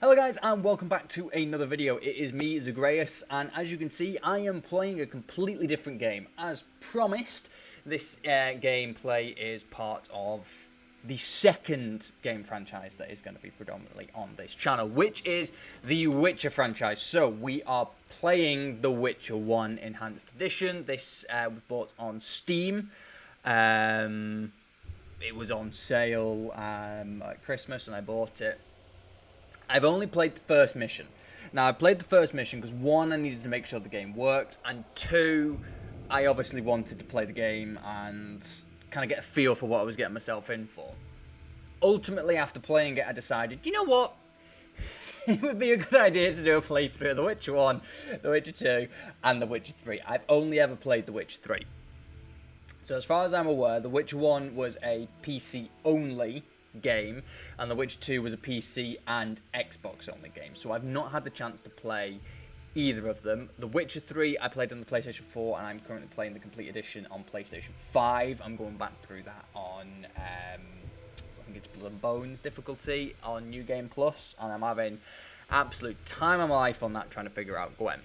Hello guys and welcome back to another video. It is me, Zagreus, and as you can see I am playing a completely different game. As promised, this gameplay is part of the second game franchise that is going to be predominantly on this channel, which is the Witcher franchise. So we are playing The Witcher 1 Enhanced Edition. This was bought on Steam. It was on sale at Christmas and I bought it. I've only played the first mission. Now, I played the first mission because, one, I needed to make sure the game worked, and two, I obviously wanted to play the game and kind of get a feel for what I was getting myself in for. Ultimately, after playing it, I decided, you know what? It would be a good idea to do a playthrough of The Witcher 1, The Witcher 2, and The Witcher 3. I've only ever played The Witcher 3. So as far as I'm aware, The Witcher 1 was a PC-only game, and The Witcher 2 was a PC and Xbox only game. So I've not had the chance to play either of them. The Witcher 3 I played on the PlayStation 4, and I'm currently playing the complete edition on PlayStation 5. I'm going back through that on I think it's Blood and Bones difficulty on New Game Plus, and I'm having absolute time of my life on that, trying to figure out Gwen.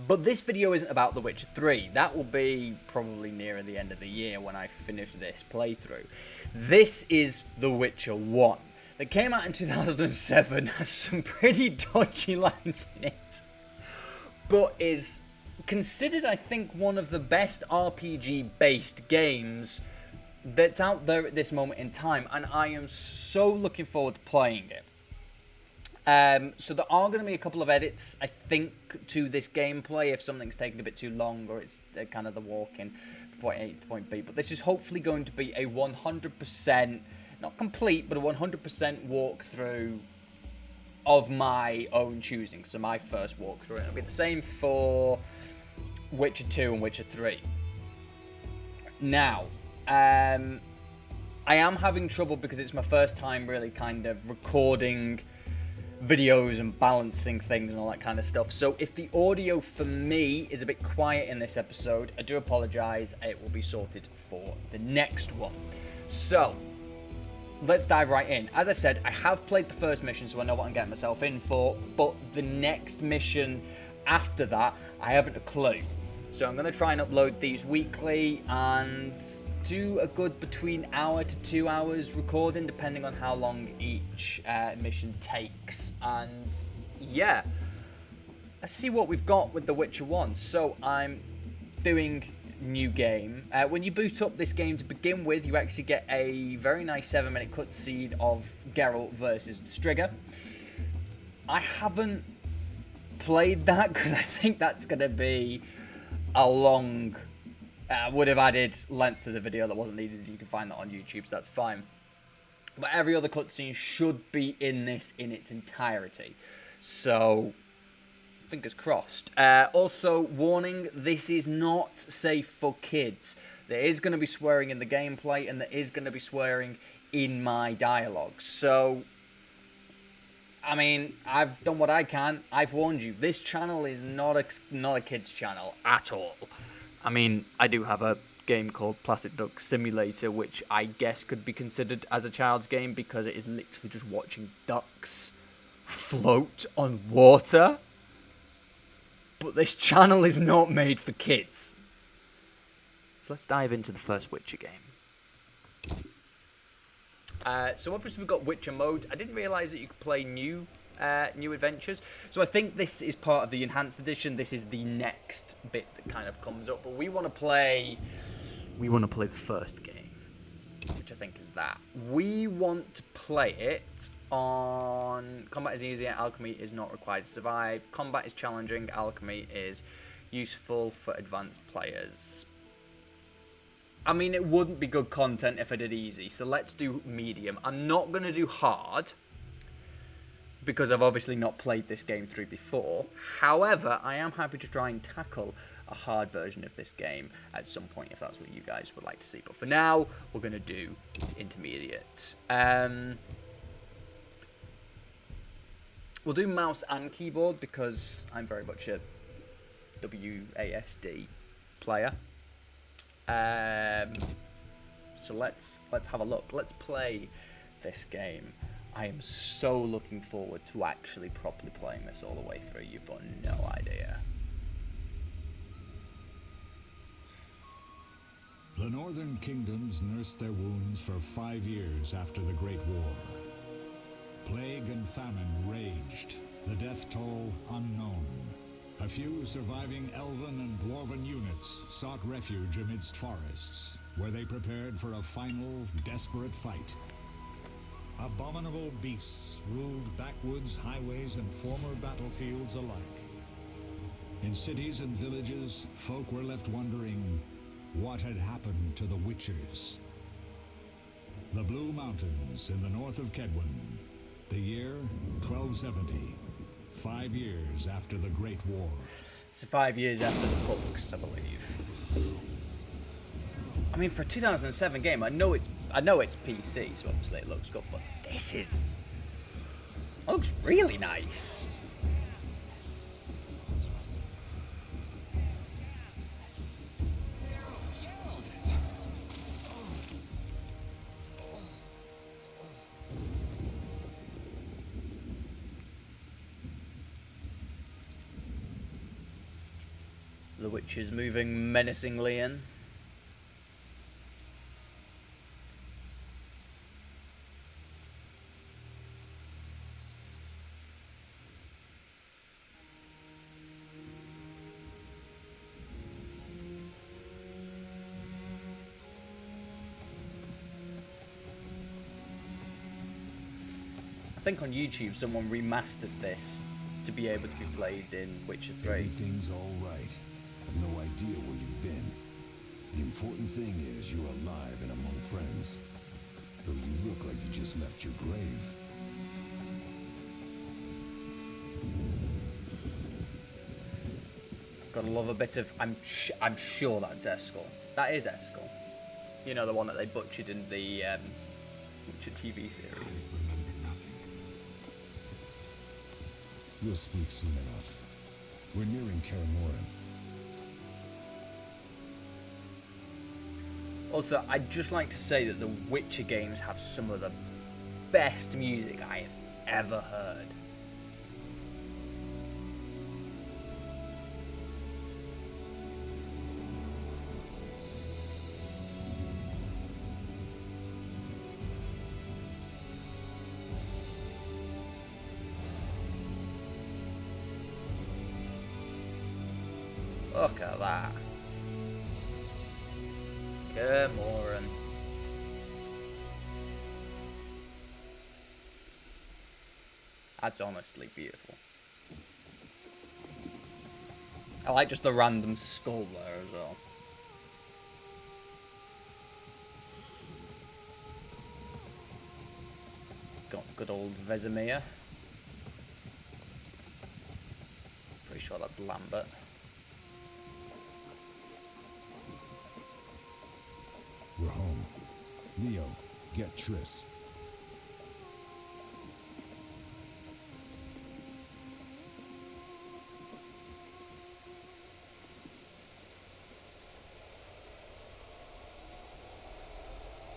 But this video isn't about The Witcher 3. That will be probably nearer the end of the year when I finish this playthrough. This is The Witcher 1. That came out in 2007, has some pretty dodgy lines in it, but is considered, I think, one of the best RPG-based games that's out there at this moment in time, and I am so looking forward to playing it. So there are going to be a couple of edits, I think, to this gameplay if something's taking a bit too long or it's kind of the walking from point A to point B. But this is hopefully going to be a 100%, not complete, but a 100% walkthrough of my own choosing. So my first walkthrough. It'll be the same for Witcher 2 and Witcher 3. Now, I am having trouble because it's my first time really kind of recording videos and balancing things and all that kind of stuff. So if the audio for me is a bit quiet in this episode, I do apologize. It will be sorted for the next one. So let's dive right in. As I said, I have played the first mission, so I know what I'm getting myself in for, but the next mission after that, I haven't a clue. So I'm going to try and upload these weekly and do a good between hour to 2 hours recording, depending on how long each mission takes. And yeah, let's see what we've got with The Witcher 1. So I'm doing new game. When you boot up this game to begin with, you actually get a very nice 7-minute cutscene of Geralt versus Striga. I haven't played that because I think that's going to be a long... would have added length to the video that wasn't needed. You can find that on YouTube, so that's fine. But every other cutscene should be in this in its entirety. So, fingers crossed. Also, warning, this is not safe for kids. There is going to be swearing in the gameplay, and there is going to be swearing in my dialogue. So, I mean, I've done what I can. I've warned you. This channel is not a kids channel at all. I mean, I do have a game called Plastic Duck Simulator, which I guess could be considered as a child's game because it is literally just watching ducks float on water. But this channel is not made for kids. So let's dive into the first Witcher game. So obviously we've got Witcher modes. I didn't realise that you could play new adventures. So I think this is part of the Enhanced Edition. This is the next bit that kind of comes up. But we want to play the first game, which I think is that. We want to play it on combat is easy, alchemy is not required to survive. Combat is challenging, alchemy is useful for advanced players. I mean, it wouldn't be good content if I did easy, so let's do medium. I'm not going to do hard, because I've obviously not played this game through before. However, I am happy to try and tackle a hard version of this game at some point, if that's what you guys would like to see. But for now, we're going to do intermediate. We'll do mouse and keyboard, because I'm very much a WASD player. So let's have a look. Let's play this game. I am so looking forward to actually properly playing this all the way through. You've got no idea. The northern kingdoms nursed their wounds for 5 years after the Great War. Plague and famine raged, the death toll unknown. A few surviving elven and dwarven units sought refuge amidst forests, where they prepared for a final, desperate fight. Abominable beasts ruled backwoods, highways, and former battlefields alike. In cities and villages, folk were left wondering what had happened to the Witchers. The Blue Mountains in the north of Kedwen, the year 1270, 5 years after the Great War. It's 5 years after the books, I believe. I mean, for a 2007 game, I know it's PC, so obviously it looks good, but it looks really nice. The witch is moving menacingly in. I think on YouTube someone remastered this to be able to be played in Witcher 3. Everything's all right. I've no idea where you've been. The important thing is you're alive and among friends. Though you look like you just left your grave. Gotta love a bit of. I'm sure that's Eskel. That is Eskel. You know, the one that they butchered in the Witcher TV series. I remember nothing. We'll speak soon enough. We're nearing Karamoran. Also, I'd just like to say that the Witcher games have some of the best music I have ever heard. Look at that. Kermoran. That's honestly beautiful. I like just the random skull there as well. Got good old Vesemir. Pretty sure that's Lambert. We're home. Leo, get Triss.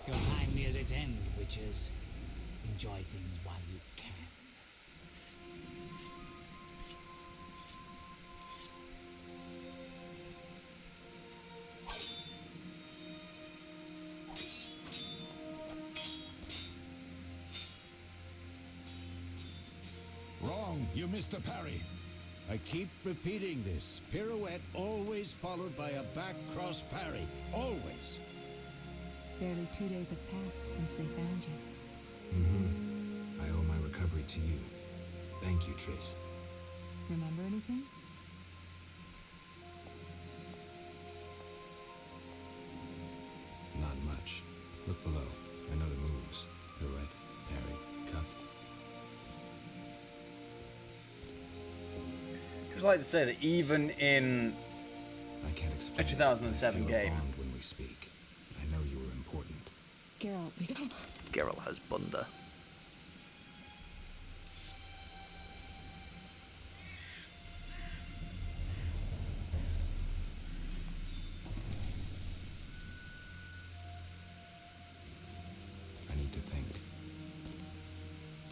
Your time nears its end, witches. Enjoy things while you can. Wrong, you missed a parry. I keep repeating this. Pirouette always followed by a back cross parry. Always. Barely 2 days have passed since they found you. I owe my recovery to you. Thank you, Triss. Remember anything? Not much. Look below. I know the moves. Pirouette, parry, cut. Just like to say that even in I can't explain. a 2007 I feel a game, bond when we speak. I know you were important. Geralt, we go. Geralt has Bunda. I need to think.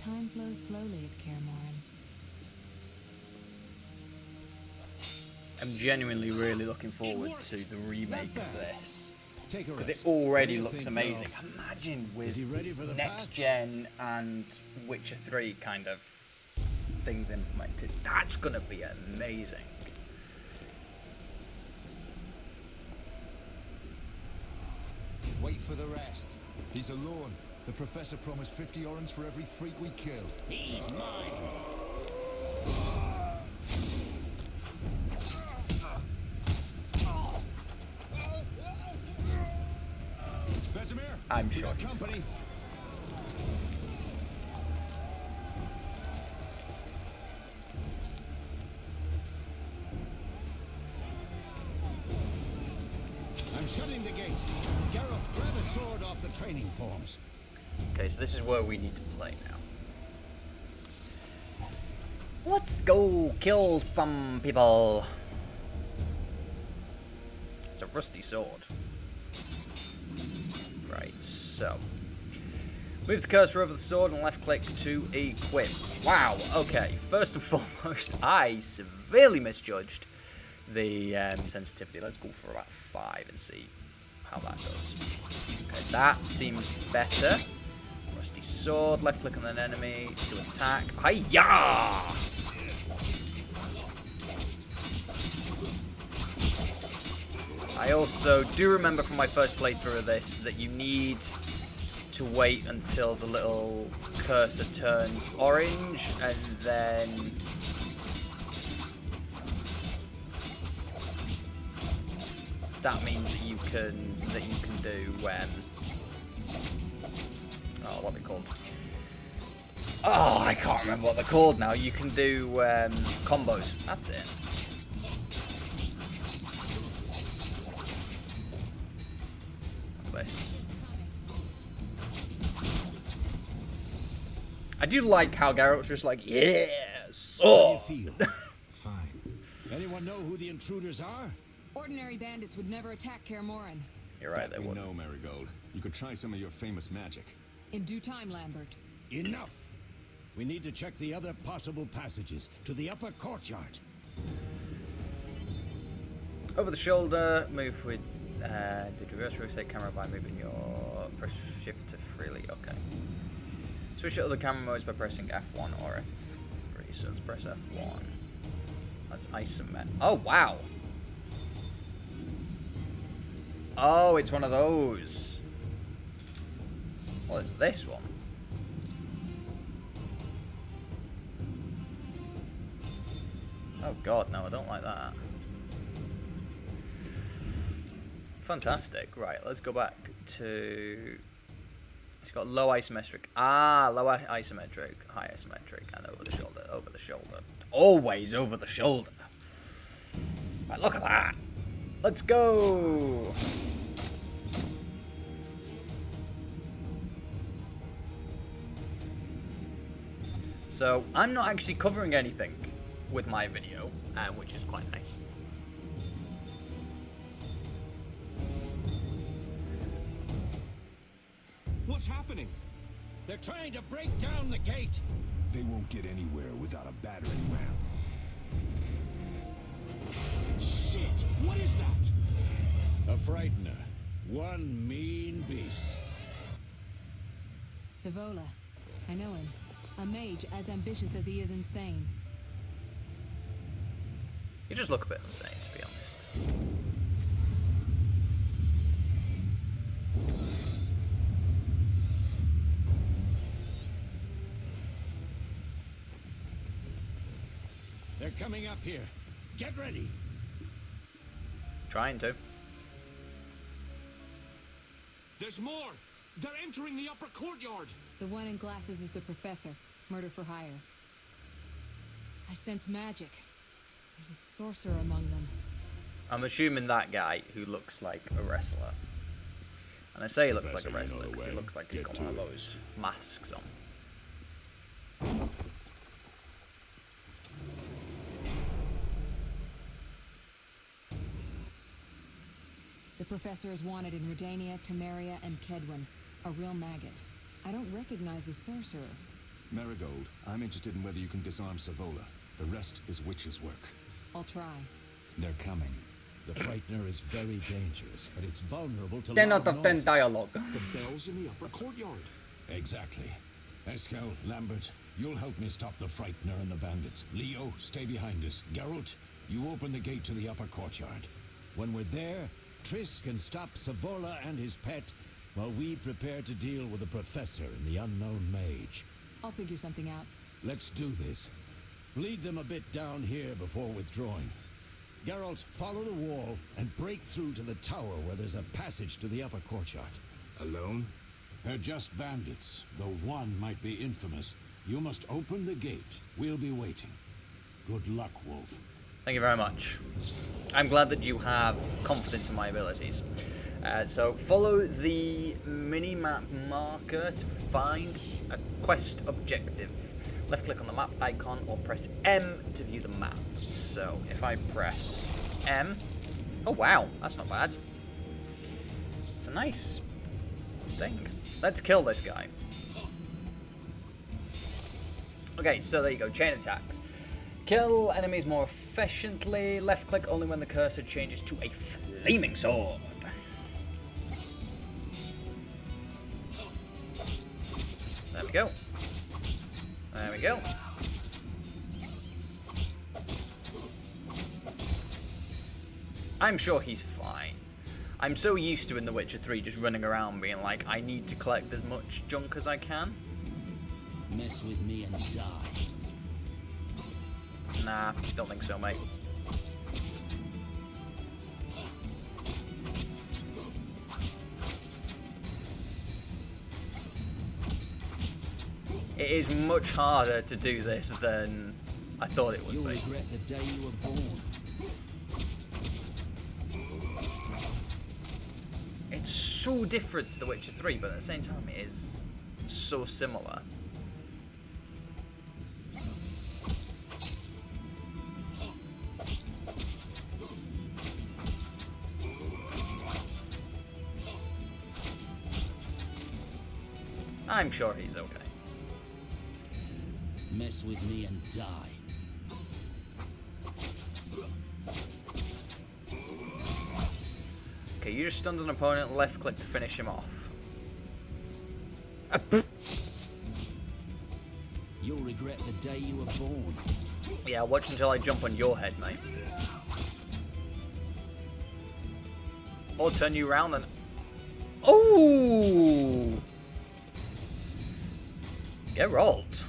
Time flows slowly at Kaer Morhen. I'm genuinely really looking forward to the remake of this. Take a Because rest. it already What do you looks think, amazing. Geralt? Imagine with Is he ready for the next path? gen and Witcher 3 kind of things implemented. That's gonna be amazing. Wait for the rest. He's alone. The professor promised 50 orens for every freak we kill. He's mine. Vesemir! I'm we sure got he's company. I'm shutting the gate. Geralt, grab a sword off the training forms. Okay, so this is where we need to play now. Let's go kill some people. It's a rusty sword. Right, so. Move the cursor over the sword and left click to equip. Wow, okay. First and foremost, I severely misjudged the sensitivity. Let's go for about 5 and see how that does. Okay, that seems better. Rusty sword, left click on an enemy to attack. Hi-ya! I also do remember from my first playthrough of this that you need to wait until the little cursor turns orange, and then that means that you can do oh, what are they called? Oh, I can't remember what they're called now. You can do combos. That's it. This. I do like how Geralt's just like, yeah, sword. How do you feel? Fine. Anyone know who the intruders are? Ordinary bandits would never attack Kaer Morhen. You're right, they We would. know, Marigold. You could try some of your famous magic. In due time, Lambert. Enough! We need to check the other possible passages to the upper courtyard. Over the shoulder, move with did reverse rotate camera by moving your press shift to freely. Okay. Switch to other camera modes by pressing F1 or F3. So let's press F1. That's isomet. Oh wow. Oh, it's one of those. What is this one? Oh god, no, I don't like that. Fantastic. Right, let's go back to... It's got low isometric. Ah, low isometric, high isometric, and over the shoulder, over the shoulder. Always over the shoulder. Right, look at that. Let's go. So, I'm not actually covering anything with my video, which is quite nice. What's happening? They're trying to break down the gate. They won't get anywhere without a battering ram. Shit! What is that? A frightener. One mean beast. Savola. I know him. A mage as ambitious as he is insane. You just look a bit insane, to be honest. They're coming up here. Get ready. Trying to. There's more! They're entering the upper courtyard! The one in glasses is the professor. Murder for hire. I sense magic. There's a sorcerer among them. I'm assuming that guy who looks like a wrestler. And I say he looks like a Professor, you wrestler know the because he way. looks like he's Get got to one of it. those masks on. The professor is wanted in Redania, Temeria, and Kedwin. A real maggot. I don't recognize the sorcerer. Marigold, I'm interested in whether you can disarm Savola. The rest is witch's work. I'll try. They're coming. The Frightener is very dangerous, but it's vulnerable to 10 loud out of 10 noises. dialogue. The bell's in the upper courtyard. Exactly. Eskel, Lambert, you'll help me stop the Frightener and the bandits. Leo, stay behind us. Geralt, you open the gate to the upper courtyard. When we're there, Triss can stop Savola and his pet, while we prepare to deal with the Professor and the unknown mage. I'll figure something out. Let's do this. Lead them a bit down here before withdrawing. Geralt, follow the wall and break through to the tower where there's a passage to the upper courtyard. Alone? They're just bandits, though one might be infamous. You must open the gate. We'll be waiting. Good luck, Wolf. Thank you very much. I'm glad that you have confidence in my abilities. So follow the mini-map marker to find a quest objective. Left click on the map icon or press M to view the map. So if I press M, oh wow, that's not bad. It's a nice thing. Let's kill this guy. Okay, so there you go, chain attacks. Kill enemies more efficiently. Left click only when the cursor changes to a flaming sword. There we go. There we go. I'm sure he's fine. I'm so used to in The Witcher 3 just running around being like, I need to collect as much junk as I can. Mess with me and die. Nah, don't think so, mate. It is much harder to do this than I thought it would You'll be. regret the day you were born. It's so different to The Witcher 3, but at the same time it is so similar. I'm sure he's okay. Mess with me and die. Okay, you just stunned an opponent, left click to finish him off. You'll regret the day you were born. Yeah, watch until I jump on your head, mate. Or turn you around and... Oh! Get rolled.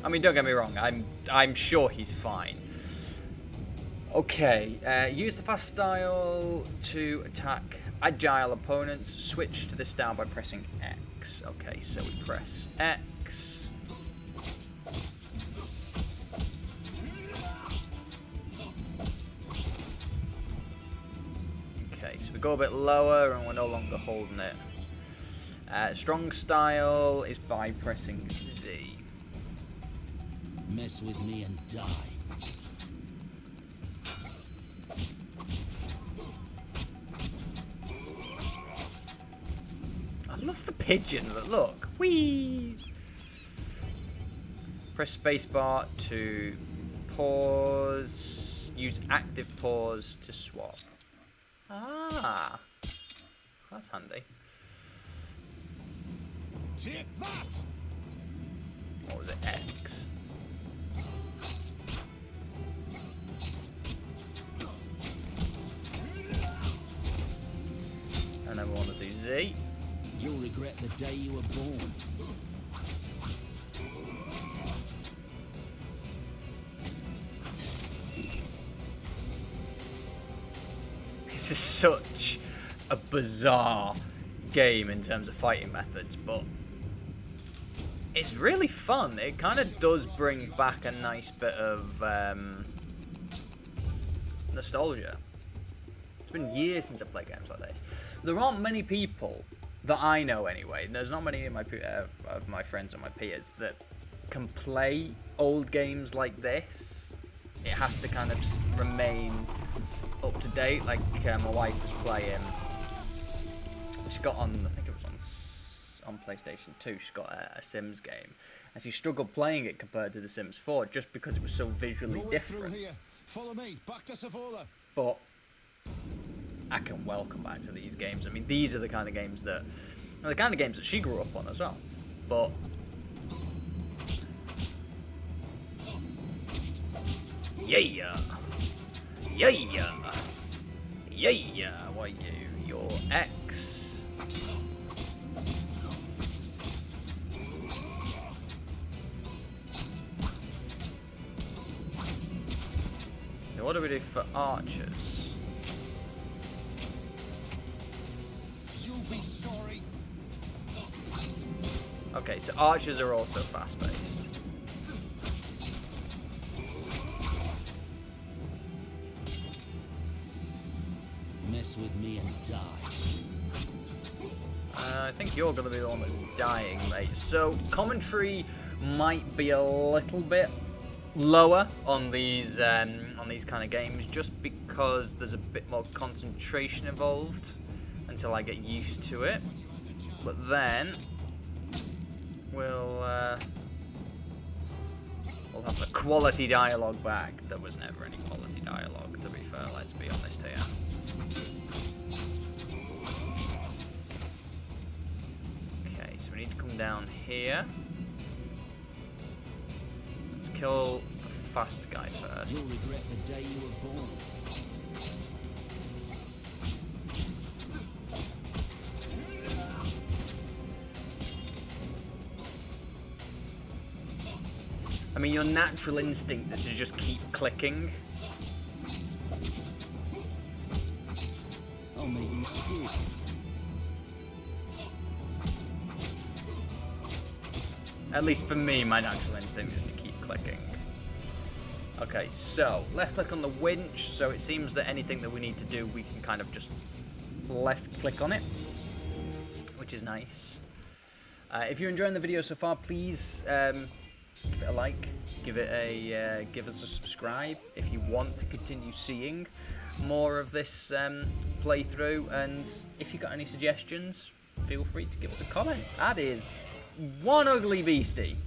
I mean, don't get me wrong. I'm sure he's fine. Okay, use the fast style to attack agile opponents. Switch to this style by pressing X. Okay, so we press X. Okay, so we go a bit lower and we're no longer holding it. Strong style is by pressing Z. Mess with me and die. I love the pigeons that look. Whee! Press spacebar to pause. Use active pause to swap. Ah, that's handy. Take that! What was it? X. And then we want to do Z. You'll regret the day you were born. This is such a bizarre game in terms of fighting methods, but it's really fun. It kind of does bring back a nice bit of nostalgia. It's been years since I played games like this. There aren't many people that I know anyway. There's not many of my friends or my peers that can play old games like this. It has to kind of remain up to date. Like my wife was playing. She got on, I think it was on on PlayStation 2. She's got a Sims game, and she struggled playing it compared to The Sims 4 just because it was so visually different. Through here. Follow me, back to Savola. But I can welcome back to these games. I mean, these are the kind of games that she grew up on as well. But yeah. What are you? Your ex? Now, what do we do for archers? You'll be sorry. Okay, so archers are also fast-paced. Mess with me and die. I think you're going to be the one that's dying, mate. So, commentary might be a little bit lower on these kind of games, just because there's a bit more concentration involved until I get used to it. But then we'll have the quality dialogue back. There was never any quality dialogue, to be fair. Let's be honest here. So we need to come down here. Let's kill the fast guy first. You'll regret the day you were born. I mean, your natural instinct is to just keep clicking. I'll make you squeak. At least for me, my natural instinct is to keep clicking. Okay, so left click on the winch. So it seems that anything that we need to do, we can kind of just left click on it, which is nice. If you're enjoying the video so far, please give it a like, give us a subscribe if you want to continue seeing more of this playthrough. And if you've got any suggestions, feel free to give us a comment. That is one ugly beastie.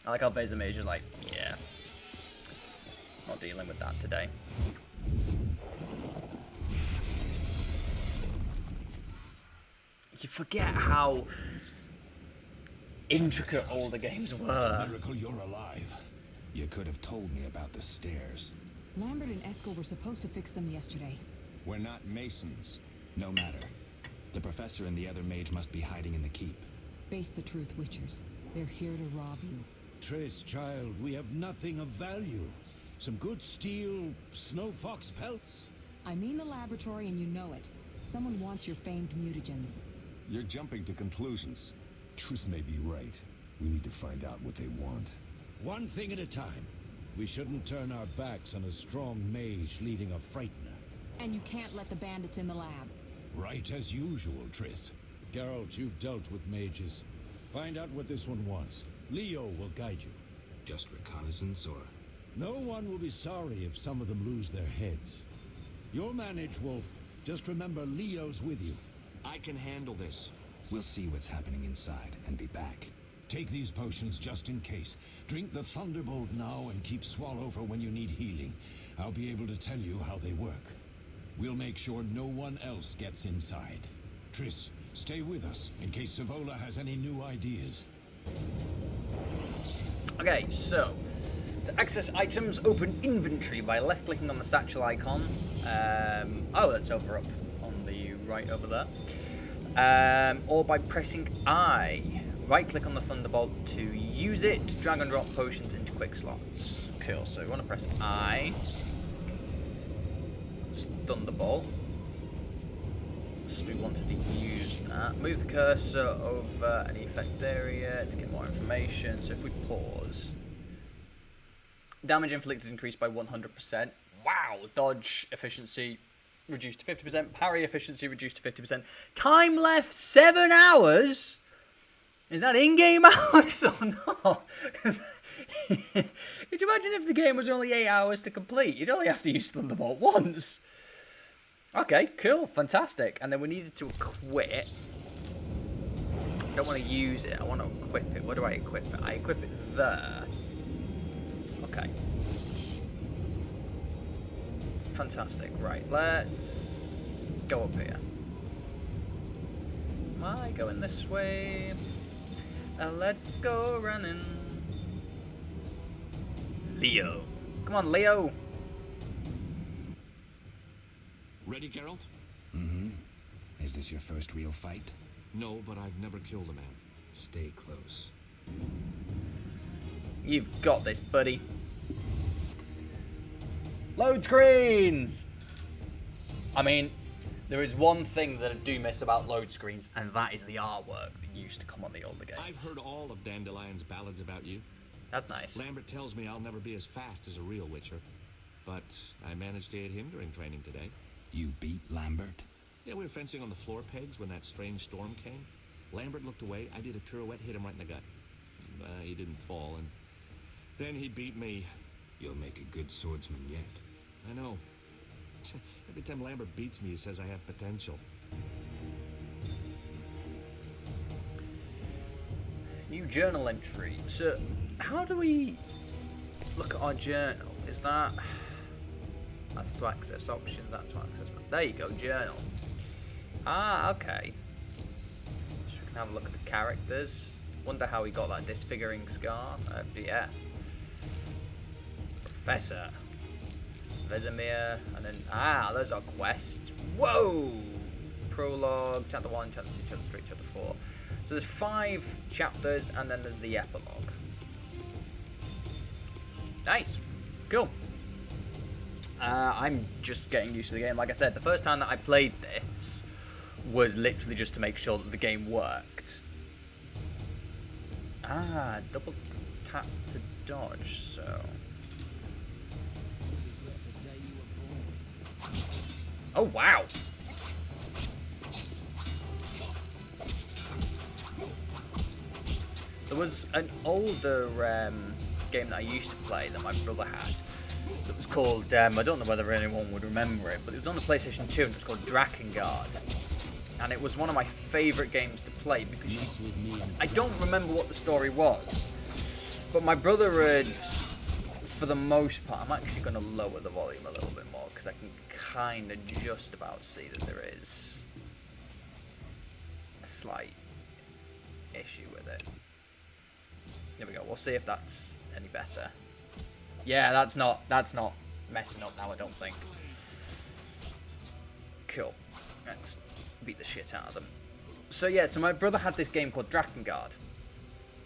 I like how Vesa Major's like, yeah, not dealing with that today. You forget how intricate all the games It's were. a miracle you're alive. You could have told me about the stairs. Lambert and Eskel were supposed to fix them yesterday. We're not masons. No matter. The professor and the other mage must be hiding in the keep. Face the truth, Witchers. They're here to rob you. Triss, child, we have nothing of value. Some good steel, snow fox pelts. I mean the laboratory and you know it. Someone wants your famed mutagens. You're jumping to conclusions. Triss may be right. We need to find out what they want. One thing at a time. We shouldn't turn our backs on a strong mage leading a frightener. And you can't let the bandits in the lab. Right as usual, Triss. Geralt, you've dealt with mages. Find out what this one wants. Leo will guide you. Just reconnaissance, or... No one will be sorry if some of them lose their heads. You'll manage, Wolf. Just remember Leo's with you. I can handle this. We'll see what's happening inside and be back. Take these potions just in case. Drink the Thunderbolt now and keep Swallow for when you need healing. I'll be able to tell you how they work. We'll make sure no one else gets inside. Triss, stay with us in case Savola has any new ideas. Okay, so to access items, open inventory by left-clicking on the satchel icon. Oh, that's over up on the right over there. Or by pressing I. Right-click on the Thunderbolt to use it. Drag and drop potions into quick slots. Cool. So we want to press I. It's Thunderbolt. So we wanted to use that. Move the cursor over any effect area to get more information. So if we pause, damage inflicted increased by 100%. Wow! Dodge efficiency reduced to 50%. Parry efficiency reduced to 50%. Time left 7 hours. Is that in-game hours or not? Could you imagine if the game was only 8 hours to complete? You'd only have to use Thunderbolt once. Okay, cool, fantastic. And then we needed to equip. I don't want to use it. I want to equip it. Where do I equip it? I equip it there. Okay. Fantastic. Right, let's go up here. Am I going this way? Let's go running. Leo. Come on, Leo. Ready, Geralt? Mm-hmm. Is this your first real fight? No, but I've never killed a man. Stay close. You've got this, buddy. Load screens! I mean, there is one thing that I do miss about load screens, and that is the artwork that used to come on the older games. I've heard all of Dandelion's ballads about you. That's nice. Lambert tells me I'll never be as fast as a real Witcher, but I managed to hit him during training today. You beat Lambert? Yeah, we were fencing on the floor pegs when that strange storm came. Lambert looked away, I did a pirouette, hit him right in the gut. He didn't fall, and then he beat me. You'll make a good swordsman yet. I know. Every time Lambert beats me, he says I have potential. New journal entry. So, how do we look at our journal? Is that... That's to access options, that's to access... There you go, journal. Ah, okay. So we can have a look at the characters. Wonder how he got that disfiguring scar. Yeah. Professor. Vesemir, and then... Ah, those are quests. Whoa! Prologue, chapter 1, chapter 2, chapter 3, chapter 4. So there's 5 chapters, and then there's the epilogue. Nice. Cool. I'm just getting used to the game. Like I said, the first time that I played this was literally just to make sure that the game worked. Ah, double tap to dodge, so... Oh, wow. There was an older game that I used to play that my brother had that was called, I don't know whether anyone would remember it, but it was on the PlayStation 2 and it was called Drakengard. And it was one of my favourite games to play because I don't remember what the story was, but my brother had, for the most part, I'm actually going to lower the volume a little bit more because I can kind of just about see that there is a slight issue with it. There we go. We'll see if that's any better. Yeah, that's not messing up now, I don't think. Cool. Let's beat the shit out of them. So yeah, so my brother had this game called Drakengard.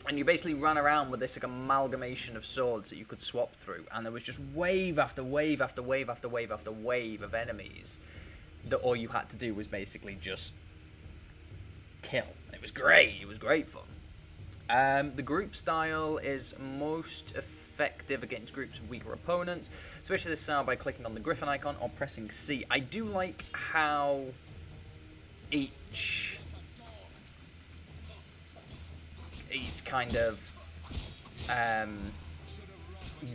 And you basically ran around with this like amalgamation of swords that you could swap through, and there was just wave after wave after wave after wave after wave of enemies that all you had to do was basically just kill. And it was great. It was great fun. The group style is most effective against groups of weaker opponents. Switch to this style by clicking on the griffin icon or pressing C. I do like how each kind of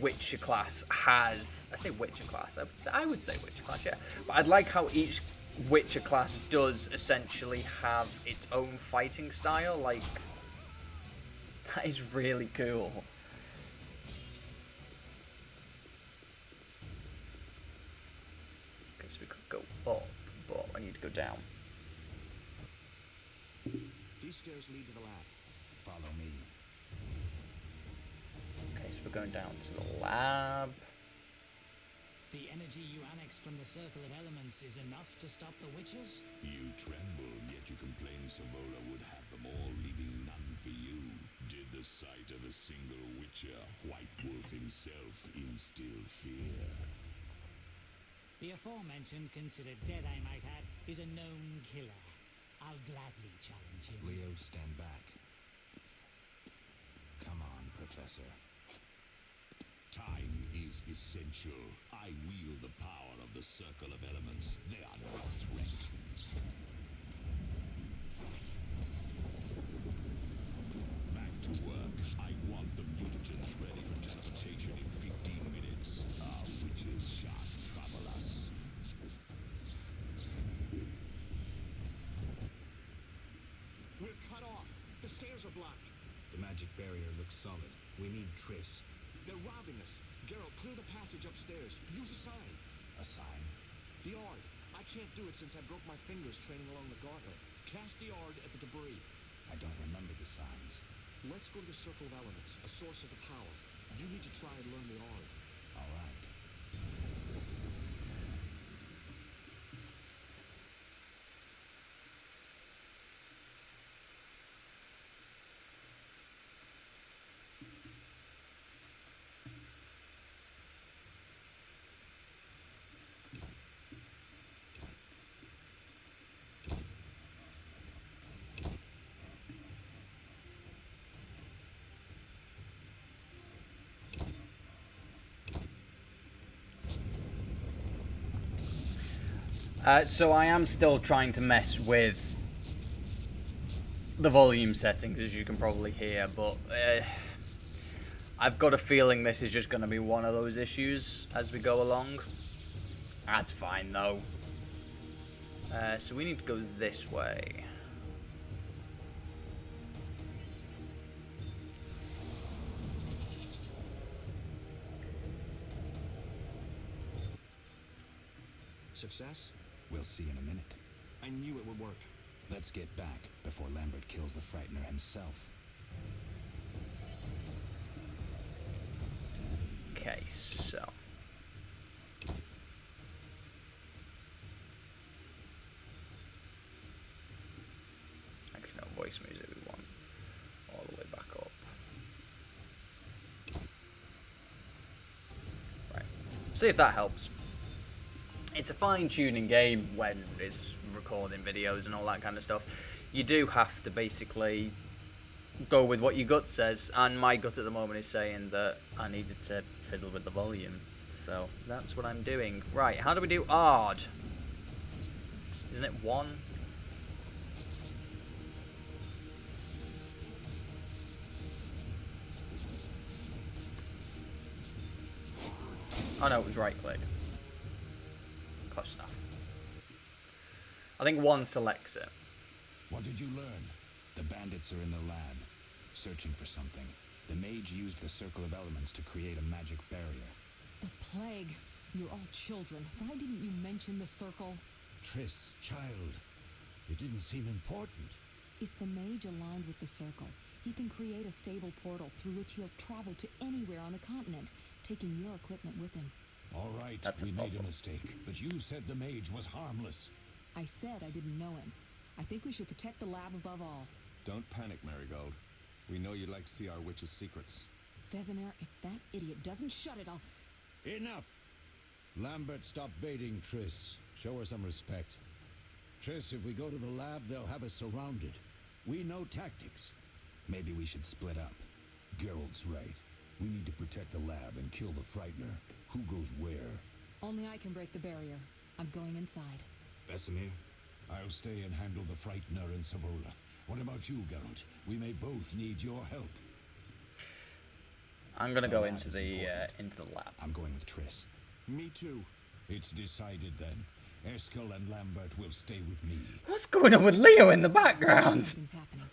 Witcher class has... I say Witcher class. I would say Witcher class, yeah. But I'd like how each Witcher class does essentially have its own fighting style. Like, that is really cool. Okay, so we could go up, but I need to go down. These stairs lead to the lab. Follow me. Okay, so we're going down to the lab. The energy you annexed from the Circle of Elements is enough to stop the witches? You tremble, yet you complain Savola would have them all, leaving none for you. Did the sight of a single Witcher, White Wolf himself, instill fear? The aforementioned, considered dead I might add, is a known killer. I'll gladly challenge him. Leo, stand back. Come on, Professor. Time is essential. I wield the power of the Circle of Elements. They are no threat. Back to work. I want the mutagens ready for teleportation in 15 minutes. Our witches shan't trouble us. The stairs are blocked. The magic barrier looks solid. We need Triss. They're robbing us. Geralt, clear the passage upstairs. Use a sign. A sign? The Ard. I can't do it since I broke my fingers training along the gauntlet. Cast the Ard at the debris. I don't remember the signs. Let's go to the Circle of Elements, a source of the power. You need to try and learn the Ard. All right. So I am still trying to mess with the volume settings, as you can probably hear, but I've got a feeling this is just going to be one of those issues as we go along. That's fine, though. So we need to go this way. Success? We'll see in a minute. I knew it would work. Let's get back before Lambert kills the Frightener himself. Okay, so... Actually, no, voice music we want. All the way back up. Right. See if that helps. It's a fine-tuning game when it's recording videos and all that kind of stuff. You do have to basically go with what your gut says, and my gut at the moment is saying that I needed to fiddle with the volume. So that's what I'm doing. Right, how do we do Ard? Isn't it 1? Oh no, it was right click. Close enough. I think 1 selects it. What did you learn? The bandits are in the lab, searching for something. The mage used the Circle of Elements to create a magic barrier. The plague. You're all children. Why didn't you mention the circle? Triss, child. It didn't seem important. If the mage aligned with the circle, he can create a stable portal through which he'll travel to anywhere on the continent, taking your equipment with him. All right, That's we a made a problem. mistake, but you said the mage was harmless. I said I didn't know him. I think we should protect the lab above all. Don't panic, Marigold. We know you'd like to see our witch's secrets. Vesemir, if that idiot doesn't shut it, I'll... Enough! Lambert, stop baiting Triss. Show her some respect. Triss, if we go to the lab, they'll have us surrounded. We know tactics. Maybe we should split up. Geralt's right. We need to protect the lab and kill the Frightener. Who goes where? Only I can break the barrier. I'm going inside. Vesemir? I'll stay and handle the Frightener and Savola. What about you, Geralt? We may both need your help. I'm gonna The go lab into is the important. lab. I'm going with Triss. Me too. It's decided then. Eskel and Lambert will stay with me. What's going on with Leo in the background? Something's happening.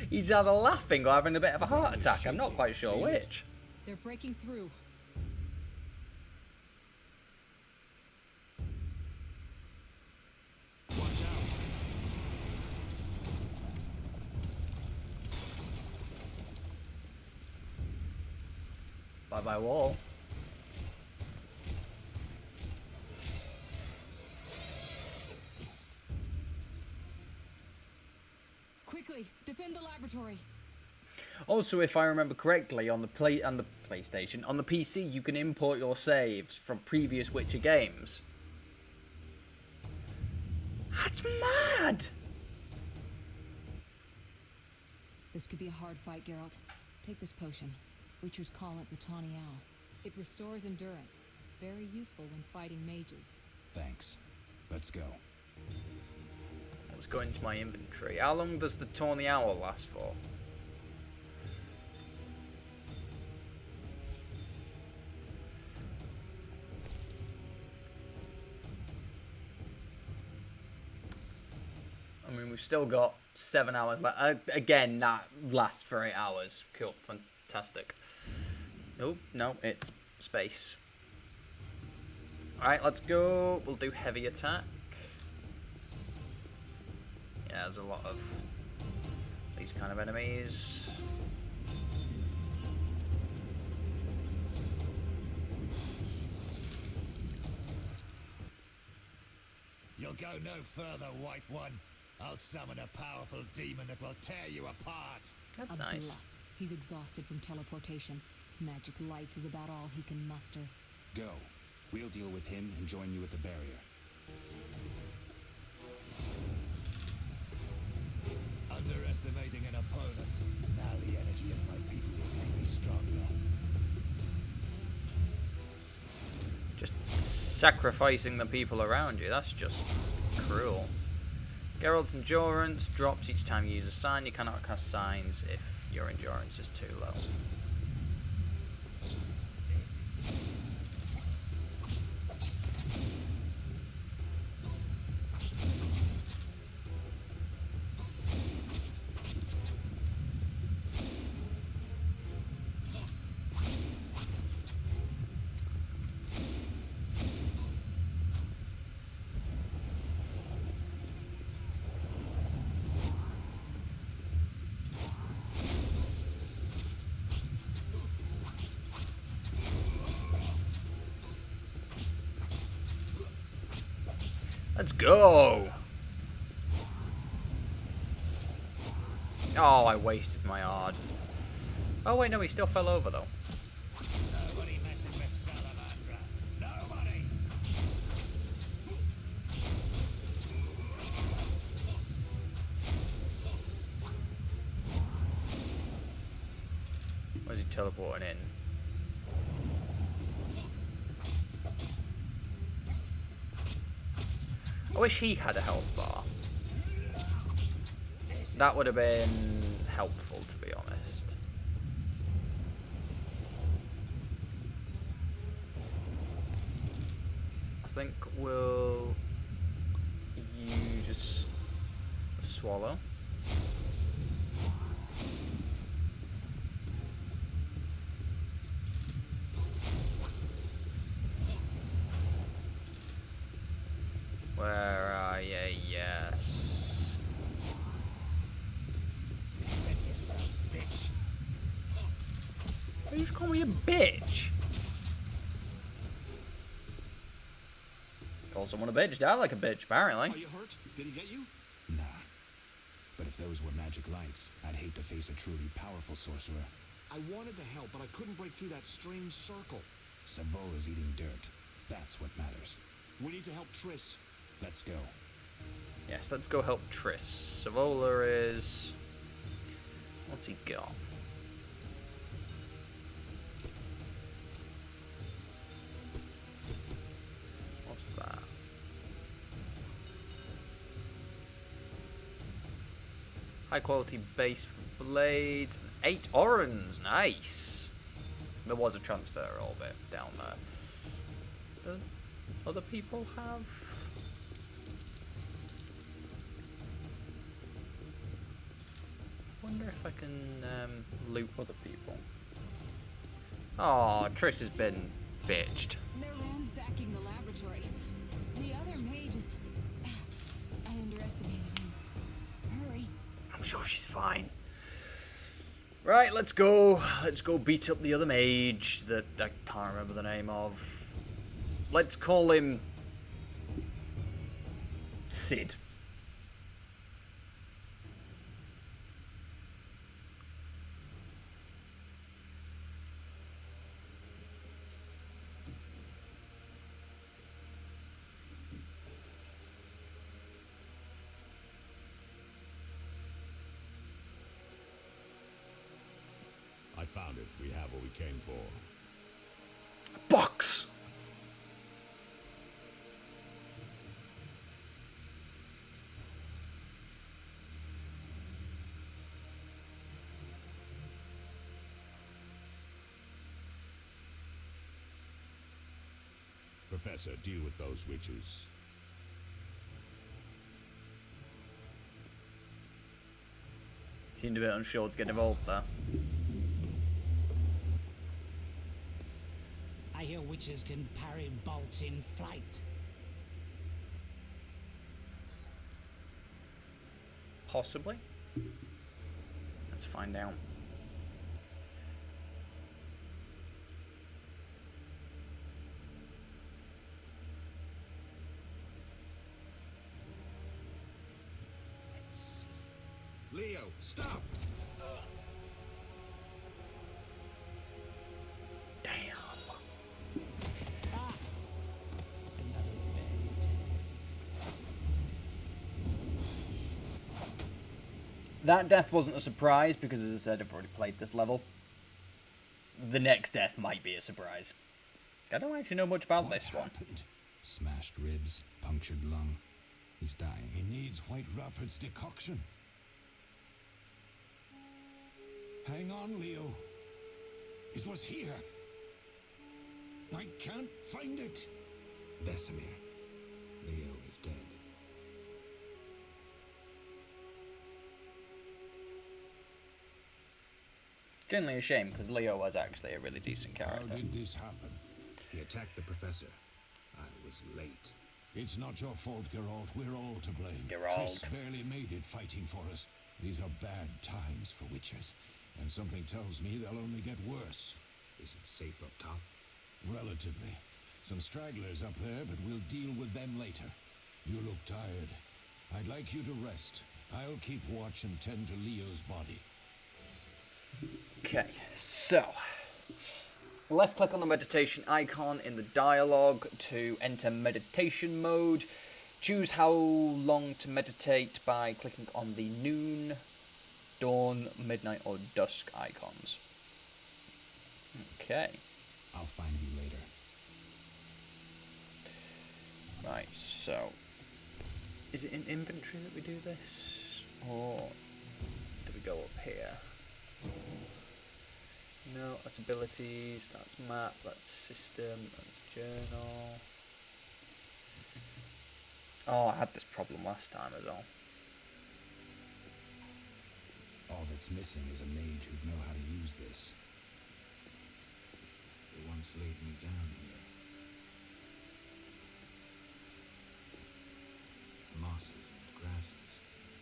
He's either laughing or having a bit of a heart attack. I'm not quite sure which. They're breaking through. Watch out! Bye-bye wall. Quickly, defend the laboratory. Also, if I remember correctly, on the PlayStation, on the PC, you can import your saves from previous Witcher games. That's mad! This could be a hard fight, Geralt. Take this potion. Witchers call it the Tawny Owl. It restores endurance. Very useful when fighting mages. Thanks. Let's go. Let's go into my inventory. How long does the Tawny Owl last for? I mean, We've still got 7 hours left. Again, that lasts for 8 hours. Cool. Fantastic. Oh, no, it's space. Alright, let's go. We'll do heavy attack. Yeah, there's a lot of these kind of enemies. You'll go no further, White One. I'll summon a powerful demon that will tear you apart. That's A nice. bluff. He's exhausted from teleportation. Magic lights is about all he can muster. Go. We'll deal with him and join you at the barrier. Underestimating an opponent. Now the energy of my people will make me stronger. Just sacrificing the people around you. That's just cruel. Geralt's endurance drops each time you use a sign. You cannot cast signs if your endurance is too low. Let's go! Oh, I wasted my ard. Oh wait, no, he still fell over though. Nobody messes with Salamandra. Nobody! Where's he teleporting in? I wish he had a health bar. That would have been helpful, to be honest. I think we'll use swallow. Where are you? Yes. Defend yourself, bitch. You just call me a bitch. Call someone a bitch, die like a bitch, apparently. Are you hurt? Did he get you? Nah. But if those were magic lights, I'd hate to face a truly powerful sorcerer. I wanted to help, but I couldn't break through that strange circle. Savola's eating dirt. That's what matters. We need to help Triss. Let's go. Yes, let's go help Triss. Savola is... What's he got? What's that? High quality base blades. 8 orans. Nice. There was a transfer orbit down there. Do other people have... Wonder if I can loot other people. Oh, Triss has been bitched. They're ransacking the laboratory. The other mage is... I underestimated him. Hurry. I'm sure she's fine. Right, let's go. Let's go beat up the other mage that I can't remember the name of. Let's call him... Sid. I found it. We have what we came for. Box! Professor, deal with those witches. Seemed a bit unsure to get involved there. I hear witches can parry bolts in flight. Possibly. Let's find out. Let's see. Leo, stop! Damn. Ah! Another fairy tale. That death wasn't a surprise because, as I said, I've already played this level. The next death might be a surprise. I don't actually know much about this one. Happened? Smashed ribs, punctured lung. He's dying. He needs White Rafford's decoction. Hang on, Leo. It was here. I can't find it. Vesemir. Leo is dead. Generally a shame, because Leo was actually a really decent How character. did this happen? He attacked the professor. I was late. It's not your fault, Geralt. We're all to blame. Geralt. Triss barely made it fighting for us. These are bad times for witchers, and something tells me they'll only get worse. Is it safe up top? Relatively. Some stragglers up there, but we'll deal with them later. You look tired. I'd like you to rest. I'll keep watch and tend to Leo's body. Okay, so left click on the meditation icon in the dialogue to enter meditation mode. Choose how long to meditate by clicking on the noon, dawn, midnight, or dusk icons. Okay, I'll find you later. right, so is it in inventory that we do this? Or do we go up here? No, that's abilities, that's map, that's system, that's journal. Oh, I had this problem last time as well. All that's missing is a mage who'd know how to use this. They once laid me down here. Mosses and grasses.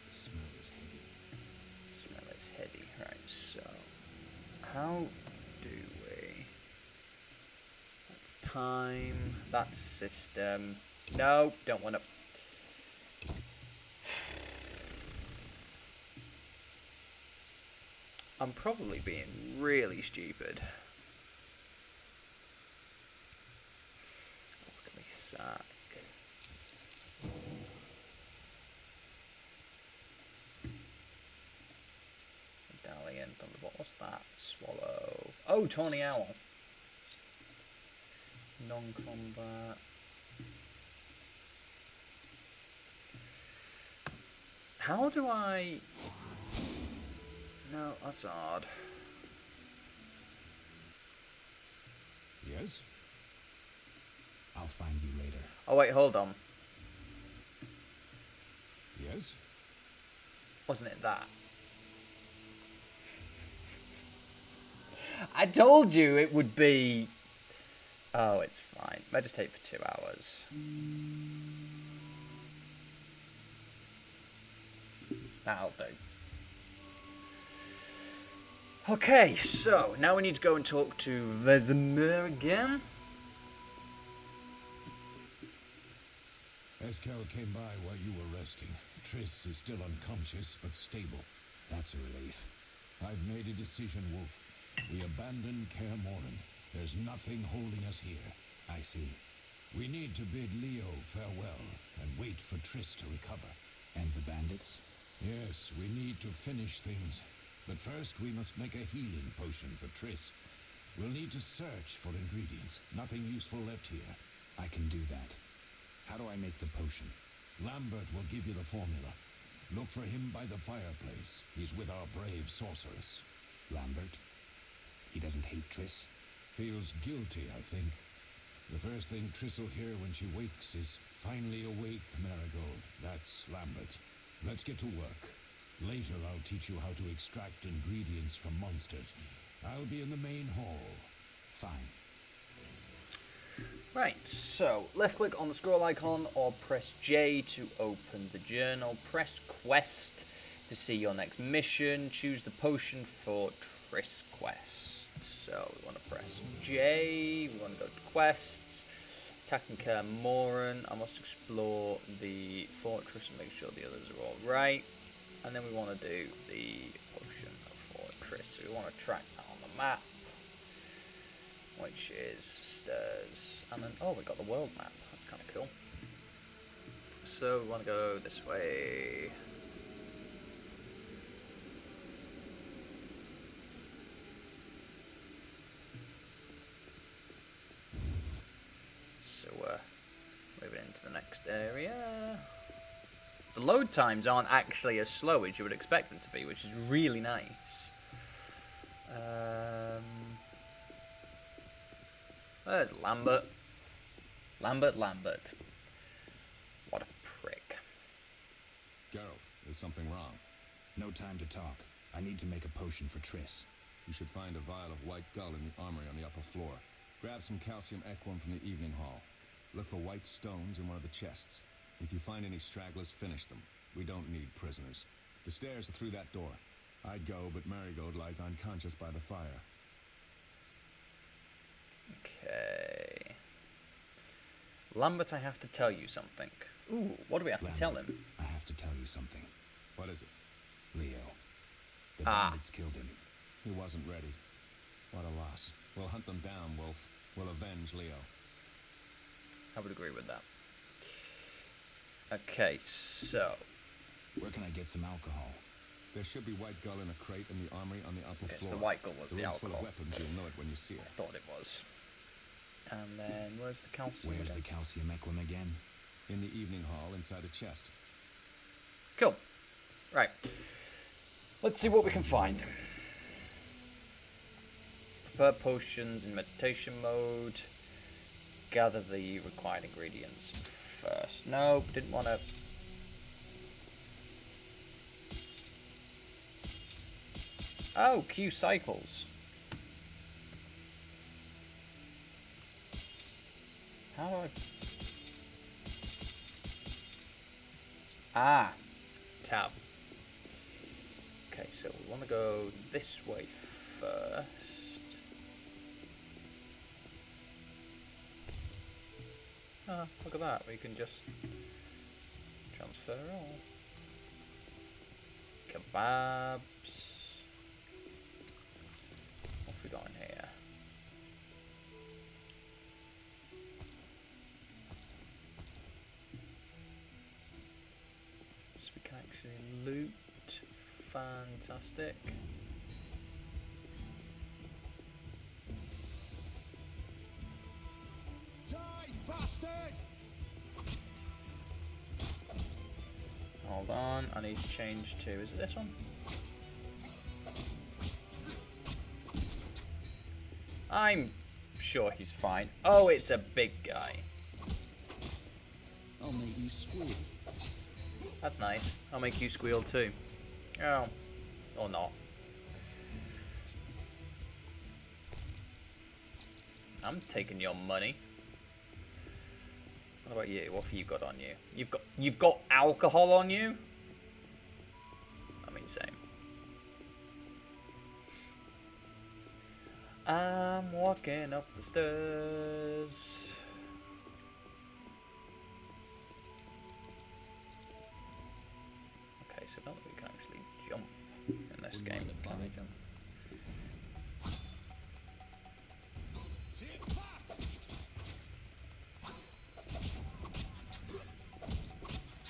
The smell is heady. Smell is heady. Right, so how do we? That's time, that's system. No, don't want to. I'm probably being really stupid. Alchemy sack. Medallion, Thunderbolt, what's that? Swallow. Oh, Tawny Owl. Non-combat. How do I... No, that's odd. Yes? I'll find you later. Oh wait, hold on. Yes? Wasn't it that? I told you it would be... Oh, it's fine. Meditate for 2 hours. That'll do. Okay, so now we need to go and talk to Vesemir again. Eskel came by while you were resting. Triss is still unconscious, but stable. That's a relief. I've made a decision, Wolf. We abandon Kaer Morhen. There's nothing holding us here. I see. We need to bid Leo farewell and wait for Triss to recover. And the bandits? Yes, we need to finish things. But first we must make a healing potion for Triss. We'll need to search for ingredients. Nothing useful left here. I can do that. How do I make the potion? Lambert will give you the formula. Look for him by the fireplace. He's with our brave sorceress. Lambert? He doesn't hate Triss? Feels guilty, I think. The first thing Triss will hear when she wakes is, "Finally awake, Marigold." That's Lambert. Let's get to work. Later, I'll teach you how to extract ingredients from monsters. I'll be in the main hall. Fine. Right, so left click on the scroll icon or press J to open the journal. Press quest to see your next mission. Choose the potion for Triss quest. So we want to press J. We want to go to quests. Attacking Kaer Morhen. I must explore the fortress and make sure the others are all right. And then we want to do the potion for Triss. So we want to track that on the map, which is stairs. And then, oh, we got the world map. That's kind of cool. So we want to go this way. So moving into the next area. The load times aren't actually as slow as you would expect them to be, which is really nice. There's Lambert. Lambert. What a prick. Geralt, is something wrong? No time to talk. I need to make a potion for Triss. You should find a vial of white gull in the armory on the upper floor. Grab some calcium equum from the evening hall. Look for white stones in one of the chests. If you find any stragglers, finish them. We don't need prisoners. The stairs are through that door. I'd go, but Marigold lies unconscious by the fire. Okay. Lambert, I have to tell you something. Ooh, what do we have to tell him? I have to tell you something. What is it? Leo. The bandits killed him. He wasn't ready. What a loss. We'll hunt them down, Wolf. We'll avenge Leo. I would agree with that. Okay, so... Where can I get some alcohol? There should be white gull in a crate in the armory on the upper Yes, floor. the white gull was the room's full alcohol. of weapons, you'll know it when you see it. I thought it was. And then, where's the calcium Where's again? the calcium equum again? In the evening hall, inside a chest. Cool. Right. Let's see what we can find. Prepare potions in meditation mode. Gather the required ingredients first. No, didn't want to... Oh, Q cycles. How do I... Ah, tab. Okay, so we want to go this way first. Ah, look at that. We can just transfer all. Kebabs. What have we got in here? So we can actually loot. Fantastic. Die, bastard! Hold on, I need to change to, is it this one? I'm sure he's fine. Oh, it's a big guy. I'll make you squeal. That's nice. I'll make you squeal too. Oh. Or not. I'm taking your money. What about you? What have you got on you? You've got alcohol on you? I mean, same. I'm walking up the stairs. Okay, so I don't think we can actually jump in this game. Can we jump?